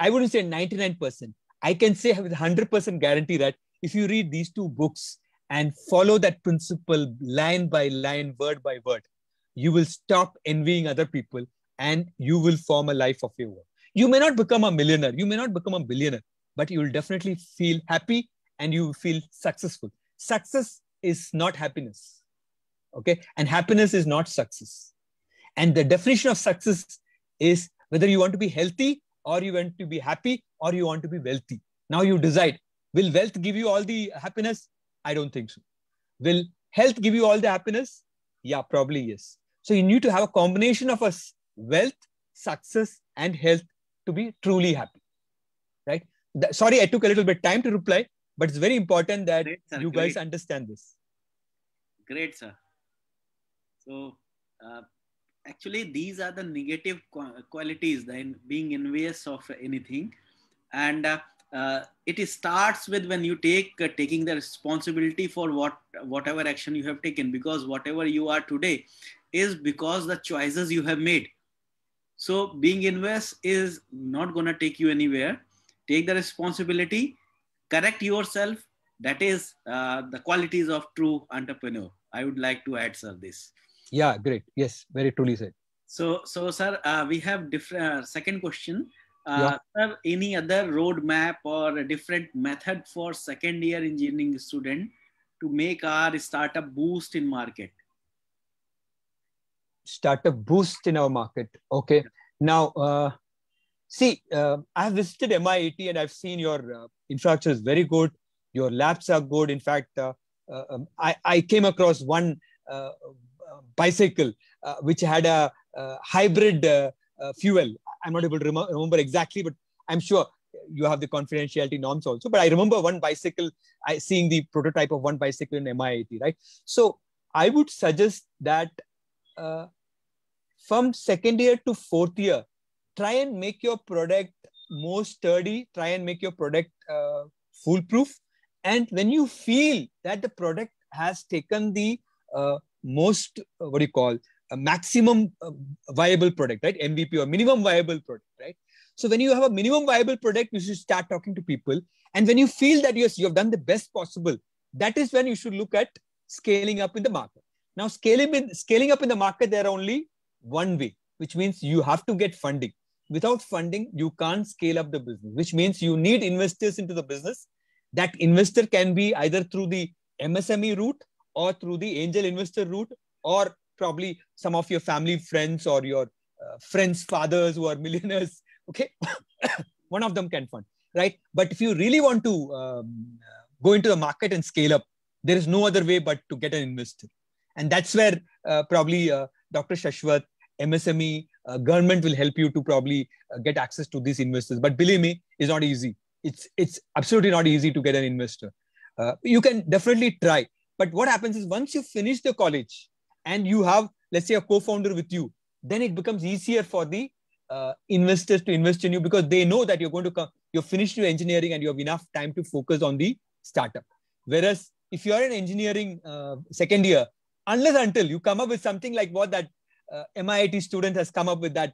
wouldn't say 99%. I can say with 100% guarantee that if you read these 2 books and follow that principle line by line, word by word, you will stop envying other people and you will form a life of your own. You may not become a millionaire, you may not become a billionaire, but you will definitely feel happy and you will feel successful. Success is not happiness. Okay. And happiness is not success. And the definition of success is whether you want to be healthy or you want to be happy or you want to be wealthy. Now you decide. Will wealth give you all the happiness? I don't think so. Will health give you all the happiness? Yeah, probably yes. So you need to have a combination of us wealth, success, and health to be truly happy. Right? Sorry, I took a little bit time to reply, but it's very important that Great, sir. you guys understand this. Great, sir. So actually, these are the negative qualities, the being envious of anything. And it starts with when you taking the responsibility for whatever action you have taken, because whatever you are today is because the choices you have made. So being envious is not going to take you anywhere. Take the responsibility, correct yourself. That is the qualities of true entrepreneur. I would like to add, sir, this. Yeah, great. Yes, very truly said. So sir, we have different second question. Yeah. Sir, any other roadmap or a different method for second year engineering student to make our startup boost in market? Startup boost in our market. Okay. Now, see, I have visited MIT and I've seen your infrastructure is very good. Your labs are good. In fact, I came across one bicycle which had a hybrid fuel. I'm not able to remember exactly, but I'm sure you have the confidentiality norms also. But I remember one bicycle, seeing the prototype of one bicycle in MIT, right? So I would suggest that from second year to fourth year, try and make your product more sturdy, try and make your product foolproof. And when you feel that the product has taken the most, what do you call, a maximum viable product, right? MVP or minimum viable product, right? So when you have a minimum viable product, you should start talking to people. And when you feel that yes, you have done the best possible, that is when you should look at scaling up in the market. Now, scaling up in the market, there are only one way, which means you have to get funding. Without funding, you can't scale up the business, which means you need investors into the business. That investor can be either through the MSME route or through the angel investor route, or probably some of your family friends or your friends' fathers who are millionaires. Okay. One of them can fund, right? But if you really want to go into the market and scale up, there is no other way but to get an investor. And that's where probably Dr. Shashwat, MSME, government will help you to probably get access to these investors. But believe me, it's not easy. It's absolutely not easy to get an investor. You can definitely try. But what happens is once you finish the college and you have, let's say, a co-founder with you, then it becomes easier for the investors to invest in you because they know that you're going to come, you're finished your engineering and you have enough time to focus on the startup. Whereas if you are in engineering second year, unless until you come up with something like what that MIT student has come up with, that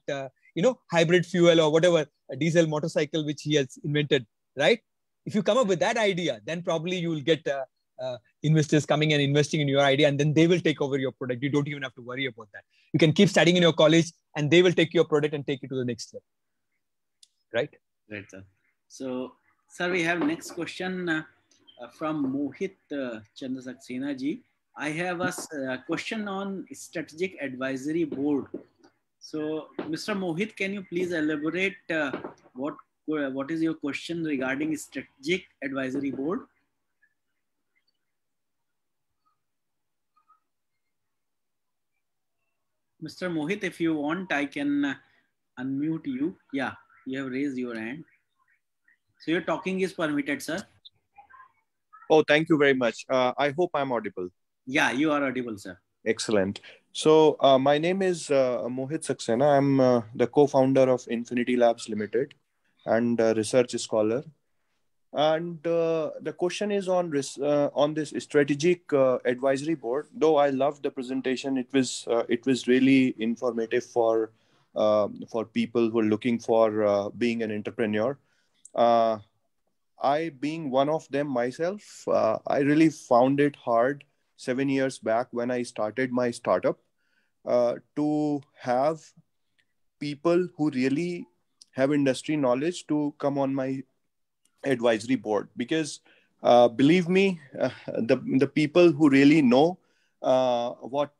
hybrid fuel or whatever, a diesel motorcycle which he has invented, right? If you come up with that idea, then probably you will get investors coming and investing in your idea, and then they will take over your product. You don't even have to worry about that. You can keep studying in your college and they will take your product and take it to the next level. Right? Right, sir. So, sir, we have next question from Mohit Chandrasaksena ji. I have a question on strategic advisory board. So, Mr. Mohit, can you please elaborate what is your question regarding strategic advisory board? Mr. Mohit, if you want, I can unmute you. Yeah, you have raised your hand. So your talking is permitted, sir. Oh, thank you very much. I hope I'm audible. Yeah, you are audible, sir. Excellent. So my name is Mohit Saxena. I'm the co-founder of Infinity Labs Limited and a research scholar. And the question is on this strategic advisory board. Though I loved the presentation, it was really informative for people who are looking for being an entrepreneur. I, being one of them myself, I really found it hard 7 years back when I started my startup to have people who really have industry knowledge to come on my advisory board, because believe me, the people who really know what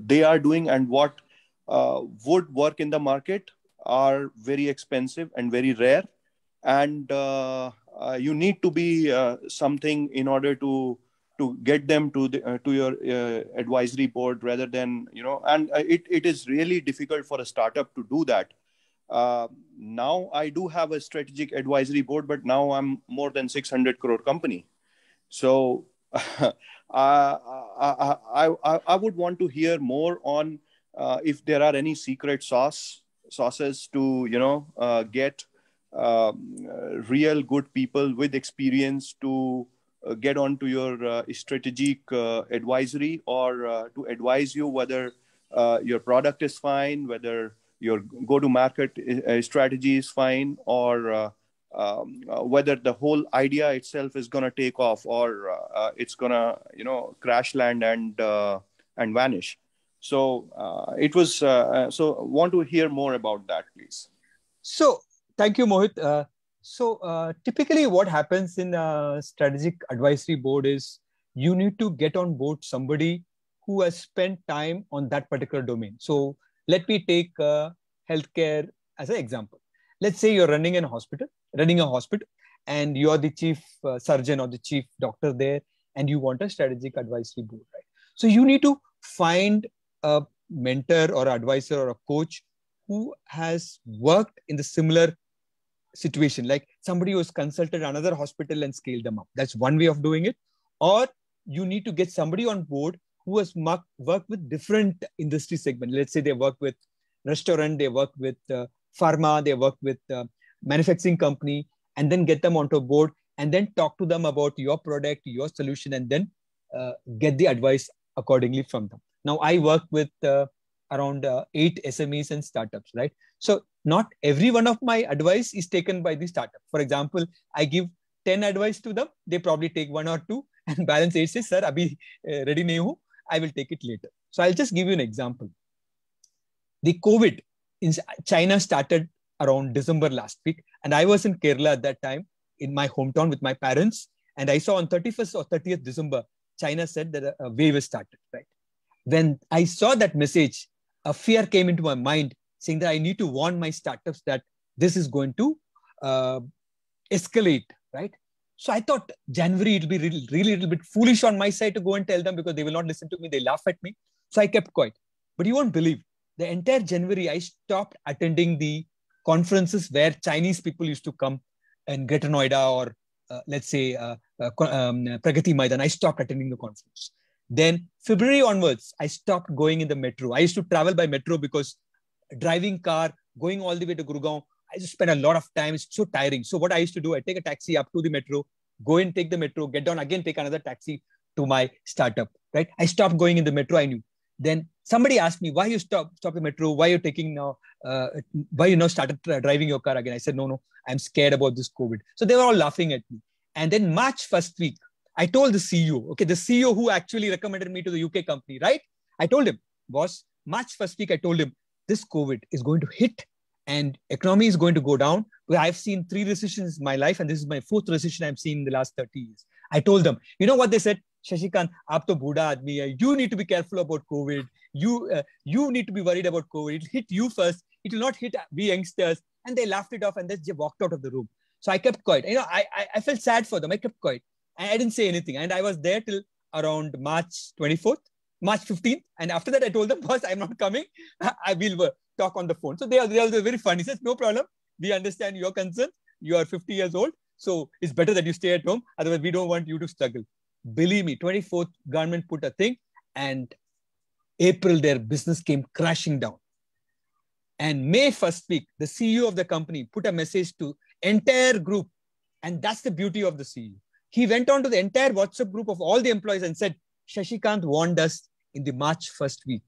they are doing and what would work in the market are very expensive and very rare. And you need to be something in order to get them to your advisory board, rather than, and it is really difficult for a startup to do that. Now I do have a strategic advisory board, but now I'm more than 600 crore company. So I would want to hear more on if there are any secret sauces to get real good people with experience to get onto your strategic advisory, or to advise you whether your product is fine, whether your go-to-market strategy is fine, or whether the whole idea itself is going to take off, or it's going to crash land and vanish. So it was so want to hear more about that, please. So thank you, Mohit. Typically what happens in a strategic advisory board is you need to get on board somebody who has spent time on that particular domain. So let me take healthcare as an example. Let's say you're running a hospital, and you're the chief surgeon or the chief doctor there, and you want a strategic advisory board, right? So you need to find a mentor or advisor or a coach who has worked in the similar situation, like somebody who has consulted another hospital and scaled them up. That's one way of doing it. Or you need to get somebody on board who has worked with different industry segments. Let's say they work with restaurant, they work with pharma, they work with manufacturing company, and then get them onto board and then talk to them about your product, your solution, and then get the advice accordingly from them. Now, I work with around 8 SMEs and startups, right? So not every one of my advice is taken by the startup. For example, I give 10 advice to them. They probably take 1 or 2 and balance 8 says, sir, abhi ready nahi hu. I will take it later. So I'll just give you an example. The COVID in China started around December last week. And I was in Kerala at that time in my hometown with my parents. And I saw on 31st or 30th December, China said that a wave has started, right? When I saw that message, a fear came into my mind saying that I need to warn my startups that this is going to escalate, right? So I thought January, it'll be really a little bit foolish on my side to go and tell them because they will not listen to me. They laugh at me. So I kept quiet. But you won't believe, the entire January, I stopped attending the conferences where Chinese people used to come in Greater Noida or let's say Pragati Maidan. I stopped attending the conference. Then February onwards, I stopped going in the metro. I used to travel by metro because driving car, going all the way to Gurgaon, I just spent a lot of time. It's so tiring. So what I used to do, I take a taxi up to the metro, go and take the metro, get down again, take another taxi to my startup, right? I stopped going in the metro, I knew. Then somebody asked me, why you stop the metro? Why you're taking now, why you now started driving your car again? I said, no, I'm scared about this COVID. So they were all laughing at me. And then March 1st week, I told the CEO, okay, the CEO who actually recommended me to the UK company, right? I told him, boss, March 1st week, I told him, this COVID is going to hit and economy is going to go down. Well, I've seen 3 recessions in my life, and this is my 4th recession I've seen in the last 30 years. I told them, you know what they said? Shashikant, aap to booda aadmi hai. You need to be careful about COVID. You need to be worried about COVID. It'll hit you first. It will not hit we youngsters. And they laughed it off and they walked out of the room. So I kept quiet. You know, I felt sad for them. I kept quiet. I didn't say anything. And I was there till around March 24th, March 15th. And after that, I told them, boss, I'm not coming. I will talk on the phone. So they are very funny. He says, no problem. We understand your concern. You are 50 years old. So it's better that you stay at home. Otherwise, we don't want you to struggle. Believe me, 24th, government put a thing. And April, their business came crashing down. And May 1st week, the CEO of the company put a message to entire group. And that's the beauty of the CEO. He went on to the entire WhatsApp group of all the employees and said, Shashikant warned us in the March 1st week.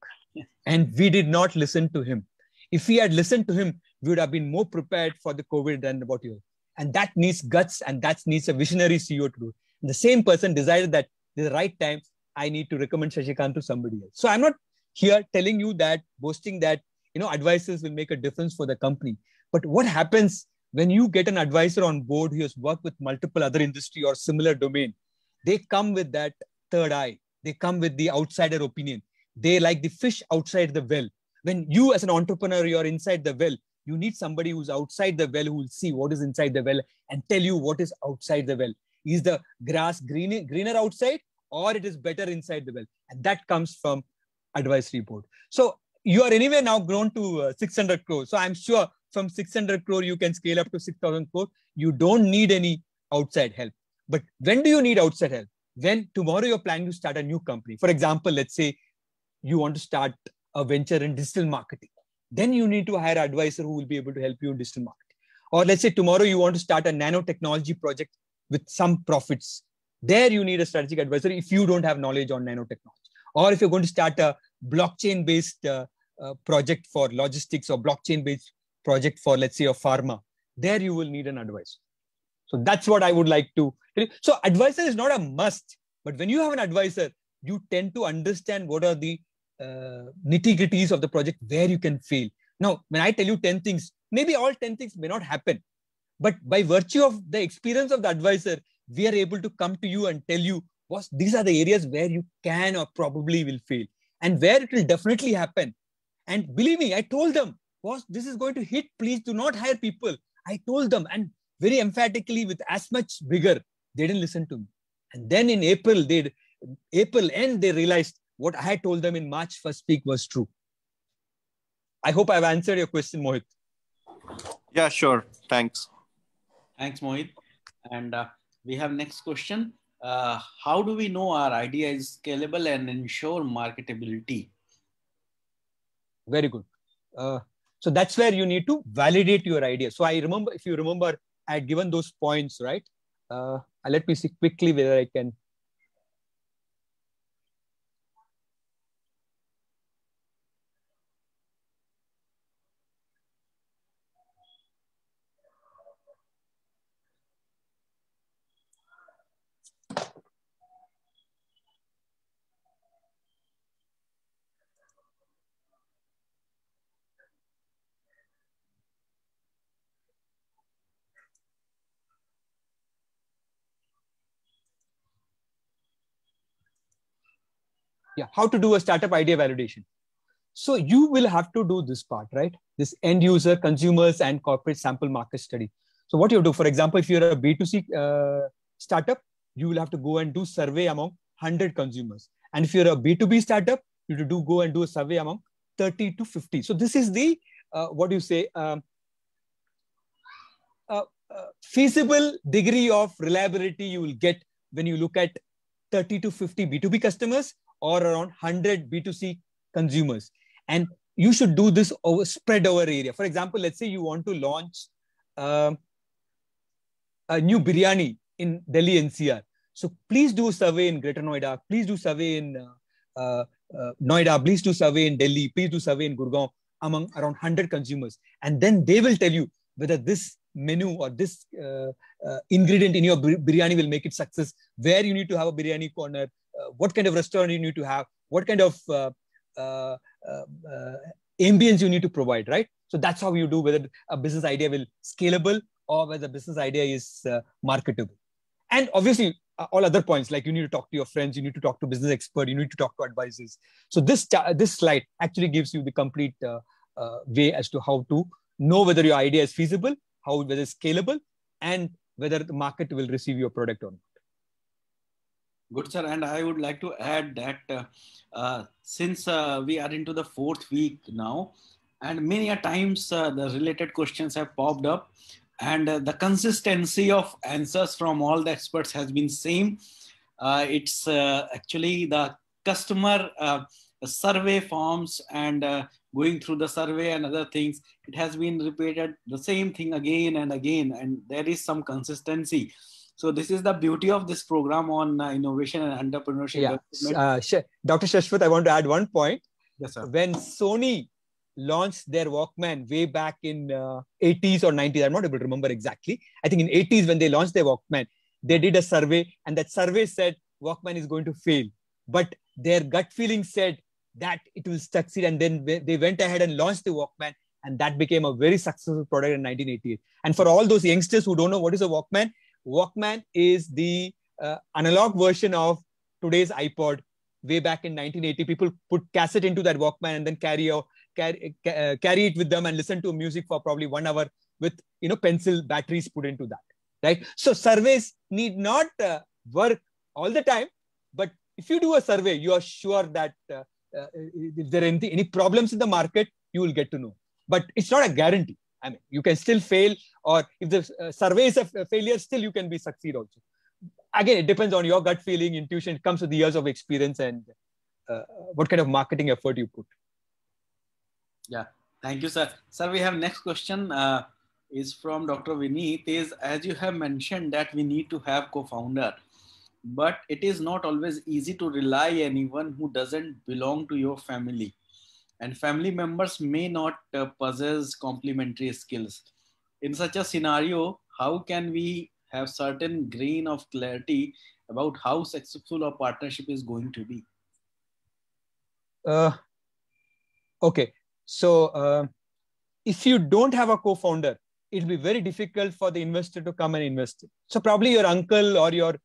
And we did not listen to him. If we had listened to him, we would have been more prepared for the COVID than about you. And that needs guts, and that needs a visionary CEO to do. And the same person decided that the right time, I need to recommend Shashikant to somebody else. So I'm not here telling you that, boasting that advisors will make a difference for the company. But what happens when you get an advisor on board who has worked with multiple other industry or similar domain? They come with that third eye. They come with the outsider opinion. They like the fish outside the well. When you as an entrepreneur, you're inside the well, you need somebody who's outside the well who will see what is inside the well and tell you what is outside the well. Is the grass greener outside, or it is better inside the well? And that comes from advisory board. So you are anyway now grown to 600 crores. So I'm sure from 600 crore, you can scale up to 6,000 crore. You don't need any outside help. But when do you need outside help? When tomorrow you're planning to start a new company. For example, let's say you want to start a venture in digital marketing. Then you need to hire an advisor who will be able to help you in digital marketing. Or let's say tomorrow you want to start a nanotechnology project with some profits. There you need a strategic advisor if you don't have knowledge on nanotechnology. Or if you're going to start a blockchain-based project for logistics or blockchain-based project for, let's say, a pharma, there you will need an advisor. So that's what I would like to tell you. So advisor is not a must, but when you have an advisor, you tend to understand what are the nitty-gritties of the project where you can fail. Now, when I tell you 10 things, maybe all 10 things may not happen, but by virtue of the experience of the advisor, we are able to come to you and tell you, boss, these are the areas where you can or probably will fail and where it will definitely happen. And believe me, I told them, boss, this is going to hit. Please do not hire people. I told them, and very emphatically with as much vigor, they didn't listen to me. And then in April end, they realized what I had told them in March first week was true. I hope I've answered your question, Mohit. Yeah, sure. Thanks. Thanks, Mohit. And we have next question. How do we know our idea is scalable and ensure marketability? Very good. So that's where you need to validate your idea. So I remember, if you remember, I had given those points, right? Let me see quickly whether I can. Yeah, how to do a startup idea validation. So you will have to do this part, right? This end user, consumers, and corporate sample market study. So what you do, for example, if you're a B2C startup, you will have to go and do survey among 100 consumers. And if you're a B2B startup, you have to go and do a survey among 30 to 50. So this is the, feasible degree of reliability you will get when you look at 30 to 50 B2B customers or around 100 B2C consumers. And you should do this spread over area. For example, let's say you want to launch a new biryani in Delhi NCR. So please do a survey in Greater Noida. Please do survey in Noida. Please do survey in Delhi. Please do survey in Gurgaon among around 100 consumers. And then they will tell you whether this menu or this ingredient in your biryani will make it success, where you need to have a biryani corner, what kind of restaurant you need to have, what kind of ambience you need to provide, right? So that's how you do whether a business idea will scalable or whether the business idea is marketable. And obviously, all other points, like you need to talk to your friends, you need to talk to business expert, you need to talk to advisors. So this slide actually gives you the complete way as to how to know whether your idea is feasible, whether it's scalable, and whether the market will receive your product or not. Good, sir. And I would like to add that since we are into the 4th week now, and many a times the related questions have popped up, and the consistency of answers from all the experts has been same. It's actually the customer survey forms and going through the survey and other things. It has been repeated the same thing again and again, and there is some consistency. So this is the beauty of this program on innovation and entrepreneurship. Yeah, Dr. Shashwat, I want to add one point. Yes, sir. When Sony launched their Walkman way back in 80s or 90s, I'm not able to remember exactly. I think in 80s when they launched their Walkman, they did a survey, and that survey said Walkman is going to fail. But their gut feeling said that it will succeed. And then they went ahead and launched the Walkman, and that became a very successful product in 1988. And for all those youngsters who don't know what is a Walkman, Walkman is the analog version of today's iPod. Way back in 1980, people put cassette into that Walkman and then carry it with them and listen to music for probably 1 hour with pencil batteries put into that. Right. So surveys need not work all the time, but if you do a survey, you are sure that if there are any problems in the market, you will get to know. But it's not a guarantee. I mean, you can still fail, or if the survey is a failure, still you can succeed also. Again, it depends on your gut feeling, intuition. It comes with the years of experience and what kind of marketing effort you put. Yeah, thank you, sir. Sir, we have next question is from Dr. Vineet. Is, as you have mentioned that we need to have co-founder, but it is not always easy to rely on anyone who doesn't belong to your family, and family members may not possess complementary skills. In such a scenario, how can we have certain grain of clarity about how successful a partnership is going to be? Okay. So if you don't have a co-founder, it'll be very difficult for the investor to come and invest. So probably your uncle or your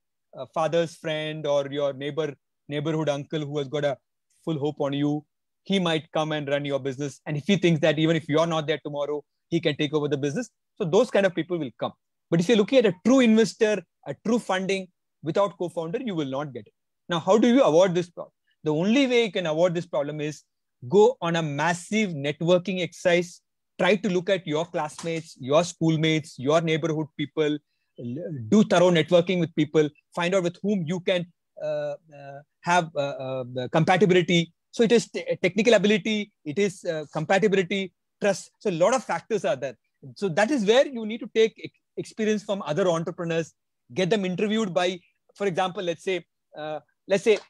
father's friend or your neighborhood uncle who has got a full hope on you, he might come and run your business. And if he thinks that even if you're not there tomorrow, he can take over the business. So those kind of people will come. But if you're looking at a true investor, a true funding without co-founder, you will not get it. Now, how do you avoid this problem? The only way you can avoid this problem is go on a massive networking exercise. Try to look at your classmates, your schoolmates, your neighborhood people, do thorough networking with people, find out with whom you can have compatibility. So it is technical ability, it is compatibility, trust. So a lot of factors are there. So that is where you need to take experience from other entrepreneurs, get them interviewed by, for example, let's say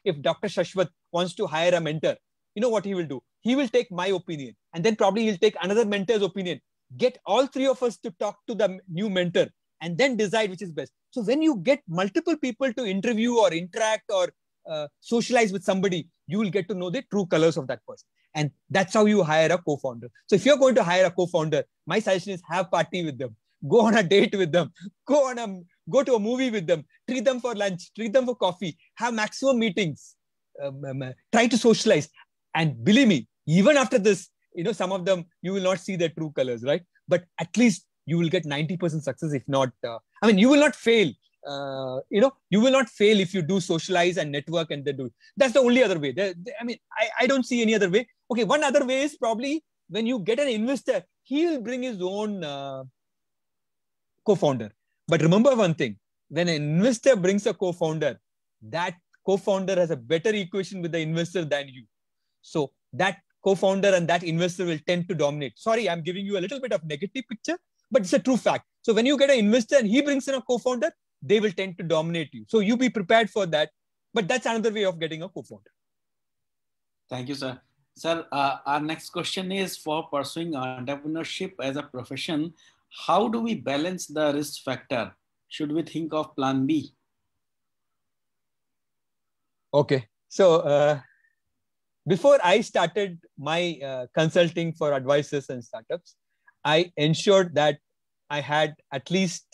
if Dr. Shashwat wants to hire a mentor, you know what he will do? He will take my opinion, and then probably he'll take another mentor's opinion, get all three of us to talk to the new mentor, and then decide which is best. So when you get multiple people to interview or interact or socialize with somebody, you will get to know the true colors of that person. And that's how you hire a co-founder. So if you're going to hire a co-founder, my suggestion is have party with them, go on a date with them, go to a movie with them, treat them for lunch, treat them for coffee, have maximum meetings, try to socialize. And believe me, even after this, some of them, you will not see their true colors, right? But at least you will get 90% success. If not, you will not fail. You will not fail if you do socialize and network and then do it. That's the only other way. I don't see any other way. Okay, one other way is probably when you get an investor, he will bring his own co-founder. But remember one thing, when an investor brings a co-founder, that co-founder has a better equation with the investor than you. So that co-founder and that investor will tend to dominate. Sorry, I'm giving you a little bit of negative picture, but it's a true fact. So when you get an investor and he brings in a co-founder, they will tend to dominate you. So you be prepared for that. But that's another way of getting a co-founder. Thank you, sir. Sir, our next question is, for pursuing entrepreneurship as a profession, how do we balance the risk factor? Should we think of plan B? Okay. So before I started my consulting for advisors and startups, I ensured that I had at least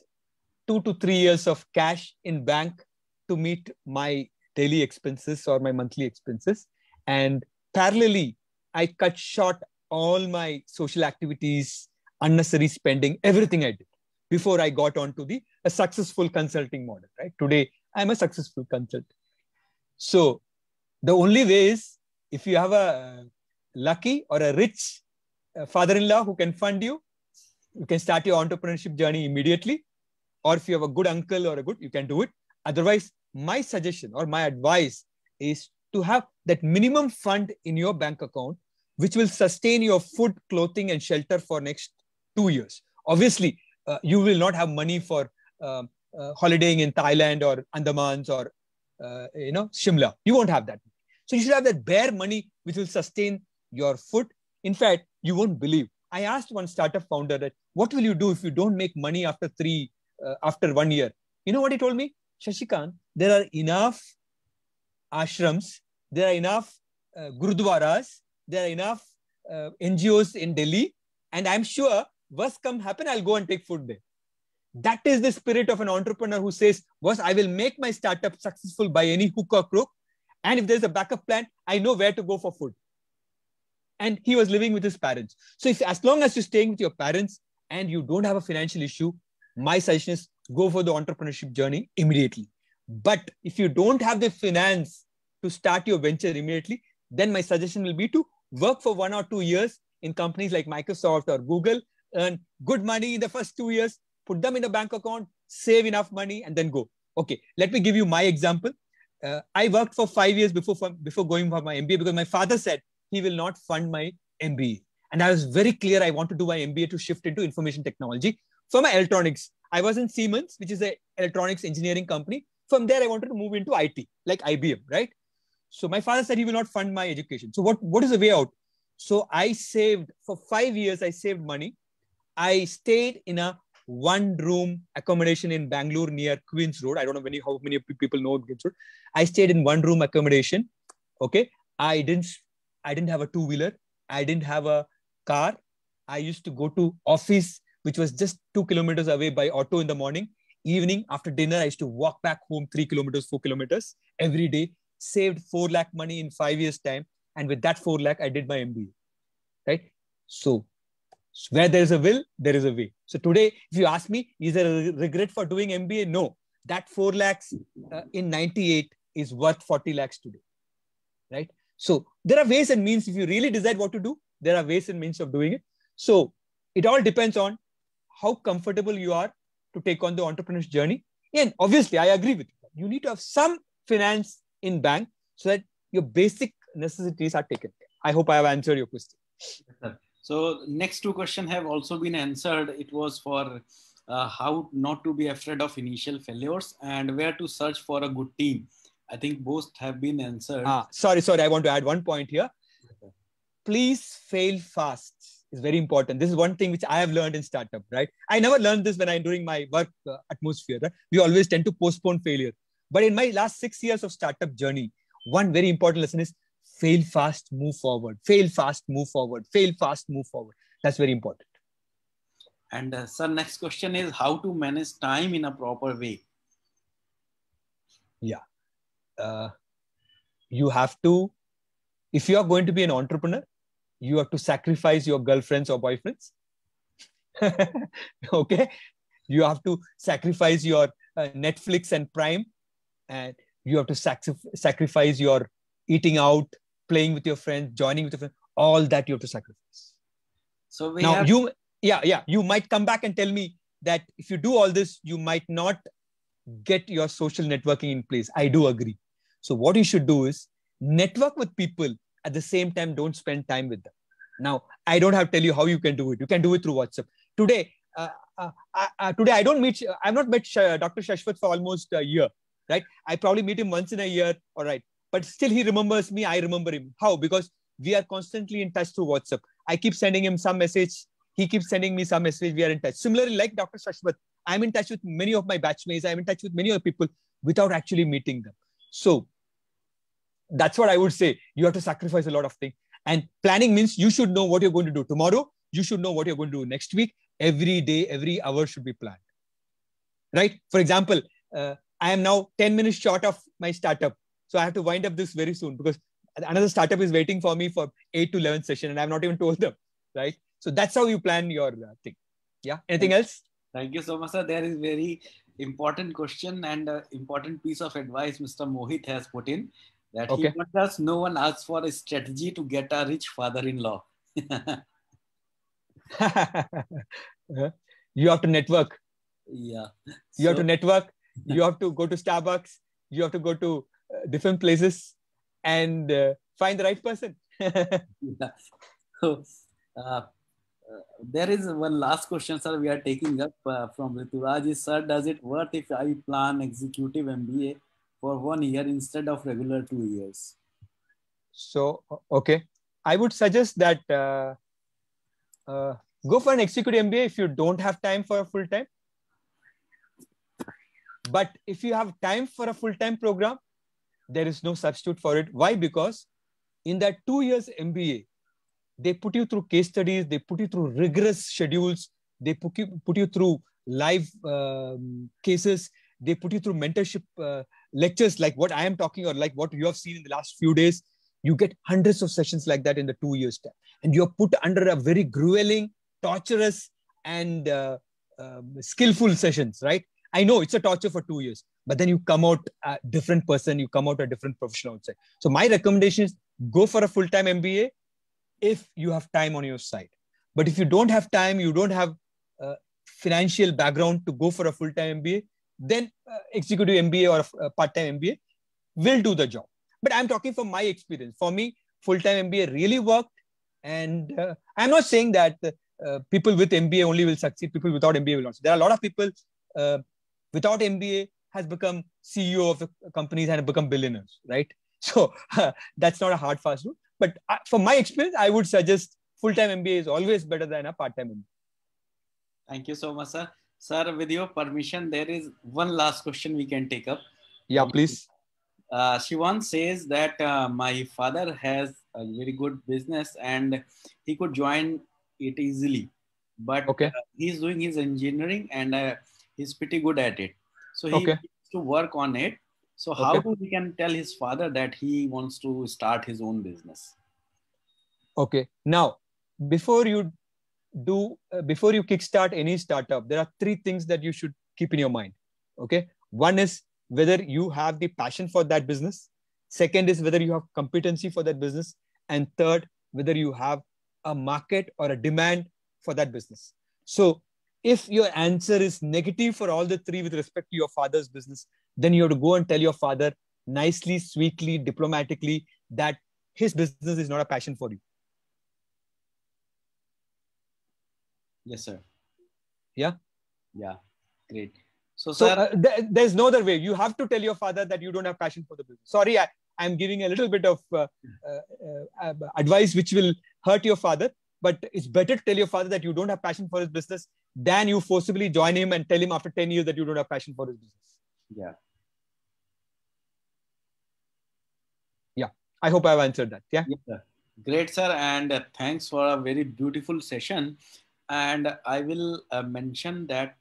2 to 3 years of cash in bank to meet my daily expenses or my monthly expenses. And parallelly, I cut short all my social activities, unnecessary spending, everything I did before I got onto a successful consulting model, right? Today, I'm a successful consultant. So the only way is, if you have a lucky or a rich father-in-law who can fund you, you can start your entrepreneurship journey immediately. Or if you have a good uncle you can do it. Otherwise, my suggestion or my advice is to have that minimum fund in your bank account, which will sustain your food, clothing, and shelter for next 2 years. Obviously, you will not have money for holidaying in Thailand or Andamans or Shimla. You won't have that. So you should have that bare money which will sustain your food. In fact, you won't believe. I asked one startup founder that, what will you do if you don't make money after 1 year? You know what he told me? Shashikant, there are enough ashrams, there are enough gurudwaras. There are enough NGOs in Delhi. And I'm sure, worst come happen, I'll go and take food there. That is the spirit of an entrepreneur who says, boss, I will make my startup successful by any hook or crook. And if there's a backup plan, I know where to go for food. And he was living with his parents. So as long as you're staying with your parents and you don't have a financial issue, my suggestion is go for the entrepreneurship journey immediately. But if you don't have the finance to start your venture immediately, then my suggestion will be to work for 1 or 2 years in companies like Microsoft or Google, earn good money in the first 2 years, put them in a bank account, save enough money, and then go. Okay, let me give you my example. I worked for 5 years before going for my MBA because my father said he will not fund my MBA. And I was very clear I want to do my MBA to shift into information technology for my electronics. I was in Siemens, which is an electronics engineering company. From there, I wanted to move into IT, like IBM, right? So my father said he will not fund my education. So what is the way out? So I saved, for 5 years, I saved money. I stayed in a 1-room accommodation in Bangalore near Queen's Road. I don't know how many people know Queen's Road. I stayed in 1-room accommodation. Okay. I didn't have a 2-wheeler. I didn't have a car. I used to go to office, which was just 2 kilometers away by auto in the morning. Evening after dinner, I used to walk back home 3 kilometers, 4 kilometers every day. Saved 4 lakh money in 5 years time. And with that 4 lakh, I did my MBA, right? So where there is a will, there is a way. So today, if you ask me, is there a regret for doing MBA? No. That 4 lakhs in 98 is worth 40 lakhs today, right? So there are ways and means. If you really decide what to do, there are ways and means of doing it. So it all depends on how comfortable you are to take on the entrepreneur's journey. And obviously, I agree with you. You need to have some finance in bank so that your basic necessities are taken care. I hope I have answered your question. So next 2 questions have also been answered. It was for how not to be afraid of initial failures and where to search for a good team. I think both have been answered. Sorry. I want to add one point here. Please fail fast. It's very important. This is one thing which I have learned in startup, right? I never learned this when I'm doing my work atmosphere. Right? We always tend to postpone failure. But in my last 6 years of startup journey, one very important lesson is fail fast, move forward. Fail fast, move forward. Fail fast, move forward. That's very important. And sir, next question is how to manage time in a proper way. Yeah. You have to, if you are going to be an entrepreneur, you have to sacrifice your girlfriends or boyfriends. Okay. You have to sacrifice your Netflix and Prime, and you have to sacrifice your eating out, playing with your friends, joining with your friends. All that you have to sacrifice. So you might come back and tell me that if you do all this, you might not get your social networking in place. I do agree. So what you should do is network with people. At the same time, don't spend time with them. Now, I don't have to tell you how you can do it. You can do it through WhatsApp. Today, I don't meet. I've not met Dr. Shashwat for almost a year, right? I probably meet him once in a year, all right. But still, he remembers me. I remember him. How? Because we are constantly in touch through WhatsApp. I keep sending him some message. He keeps sending me some message. We are in touch. Similarly, like Dr. Shashwat, I'm in touch with many of my batchmates. I'm in touch with many of people without actually meeting them. So that's what I would say. You have to sacrifice a lot of things. And planning means you should know what you're going to do tomorrow. You should know what you're going to do next week. Every day, every hour should be planned. Right? For example, I am now 10 minutes short of my startup. So I have to wind up this very soon because another startup is waiting for me for 8 to 11 session and I've not even told them. Right? So that's how you plan your thing. Yeah. Anything else? Thank you so much, sir. There is very important question and important piece of advice Mr. Mohit has put in. That he wants us, no one asks for a strategy to get a rich father-in-law. You have to network. Yeah. You have to network. You have to go to Starbucks. You have to go to different places and find the right person. Yeah. So, there is one last question, sir, we are taking up from Rituraj. Sir, does it worth if I plan executive MBA for 1 year instead of regular 2 years? So, okay. I would suggest that go for an executive MBA if you don't have time for a full-time. But if you have time for a full-time program, there is no substitute for it. Why? Because In that 2 years MBA, they put you through case studies, they put you through rigorous schedules, they put you through live cases, they put you through mentorship lectures like what I am talking, or like what you have seen in the last few days. You get hundreds of sessions like that in the 2 years time. And you're put under a very grueling, torturous, and skillful sessions, right? I know it's a torture for 2 years, but then you come out a different person, you come out a different professional outside. So my recommendation is go for a full-time MBA if you have time on your side. But if you don't have time, you don't have financial background to go for a full-time MBA, then executive MBA or a part-time MBA will do the job. But I'm talking from my experience. For me, full-time MBA really worked. And I'm not saying that people with MBA only will succeed, people without MBA will not. There are a lot of people without MBA has become CEO of companies and have become billionaires, right? So that's not a hard, fast rule. But from my experience, I would suggest full-time MBA is always better than a part-time MBA. Thank you so much, sir. Sir, with your permission, there is one last question we can take up. Yeah, please. Shivan says that my father has a very good business and he could join it easily. But he's doing his engineering and he's pretty good at it. So he needs to work on it. So how do we can tell his father that he wants to start his own business? Okay. Now, before you kickstart any startup, there are 3 things that you should keep in your mind. Okay. One is whether you have the passion for that business. Second is whether you have competency for that business. And third, whether you have a market or a demand for that business. So if your answer is negative for all the 3 with respect to your father's business, then you have to go and tell your father nicely, sweetly, diplomatically that his business is not a passion for you. Yes, sir. Yeah? Yeah, great. So sir, there's no other way. You have to tell your father that you don't have passion for the business. Sorry, I'm giving a little bit of advice which will hurt your father, but it's better to tell your father that you don't have passion for his business than you forcibly join him and tell him after 10 years that you don't have passion for his business. Yeah. Yeah. I hope I've answered that. Yeah. Yes, sir. Great, sir. And thanks for a very beautiful session. And I will mention that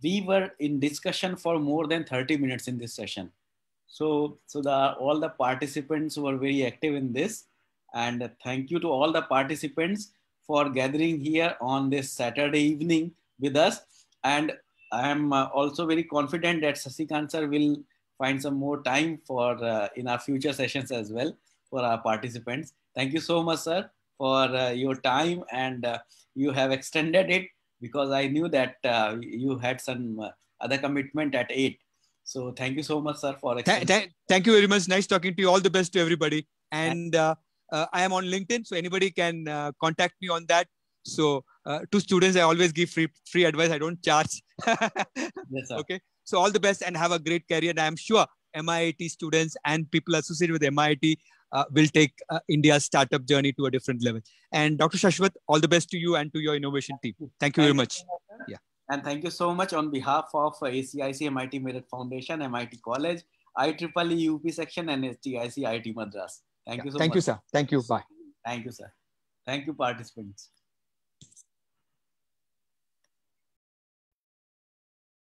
we were in discussion for more than 30 minutes in this session. So all the participants were very active in this. And thank you to all the participants for gathering here on this Saturday evening with us. And I am also very confident that Sasikant sir will find some more time for in our future sessions as well for our participants. Thank you so much, sir, for your time, and you have extended it because I knew that you had some other commitment at 8. So thank you so much, sir, for extending. Thank you very much. Nice talking to you. All the best to everybody. And I am on LinkedIn, so anybody can contact me on that. So to students, I always give free advice. I don't charge. Yes, sir. Okay. So all the best and have a great career. And I'm sure MIIT students and people associated with MIIT will take India's startup journey to a different level. And Dr. Shashwat, all the best to you and to your innovation team. Thank you very much. Yeah. And thank you so much on behalf of ACIC, MIT Meerut Foundation, MIT College, IEEE UP section, and STIC IIT Madras. Thank you so much. Thank you, sir. Thank you. Bye. Thank you, sir. Thank you, participants.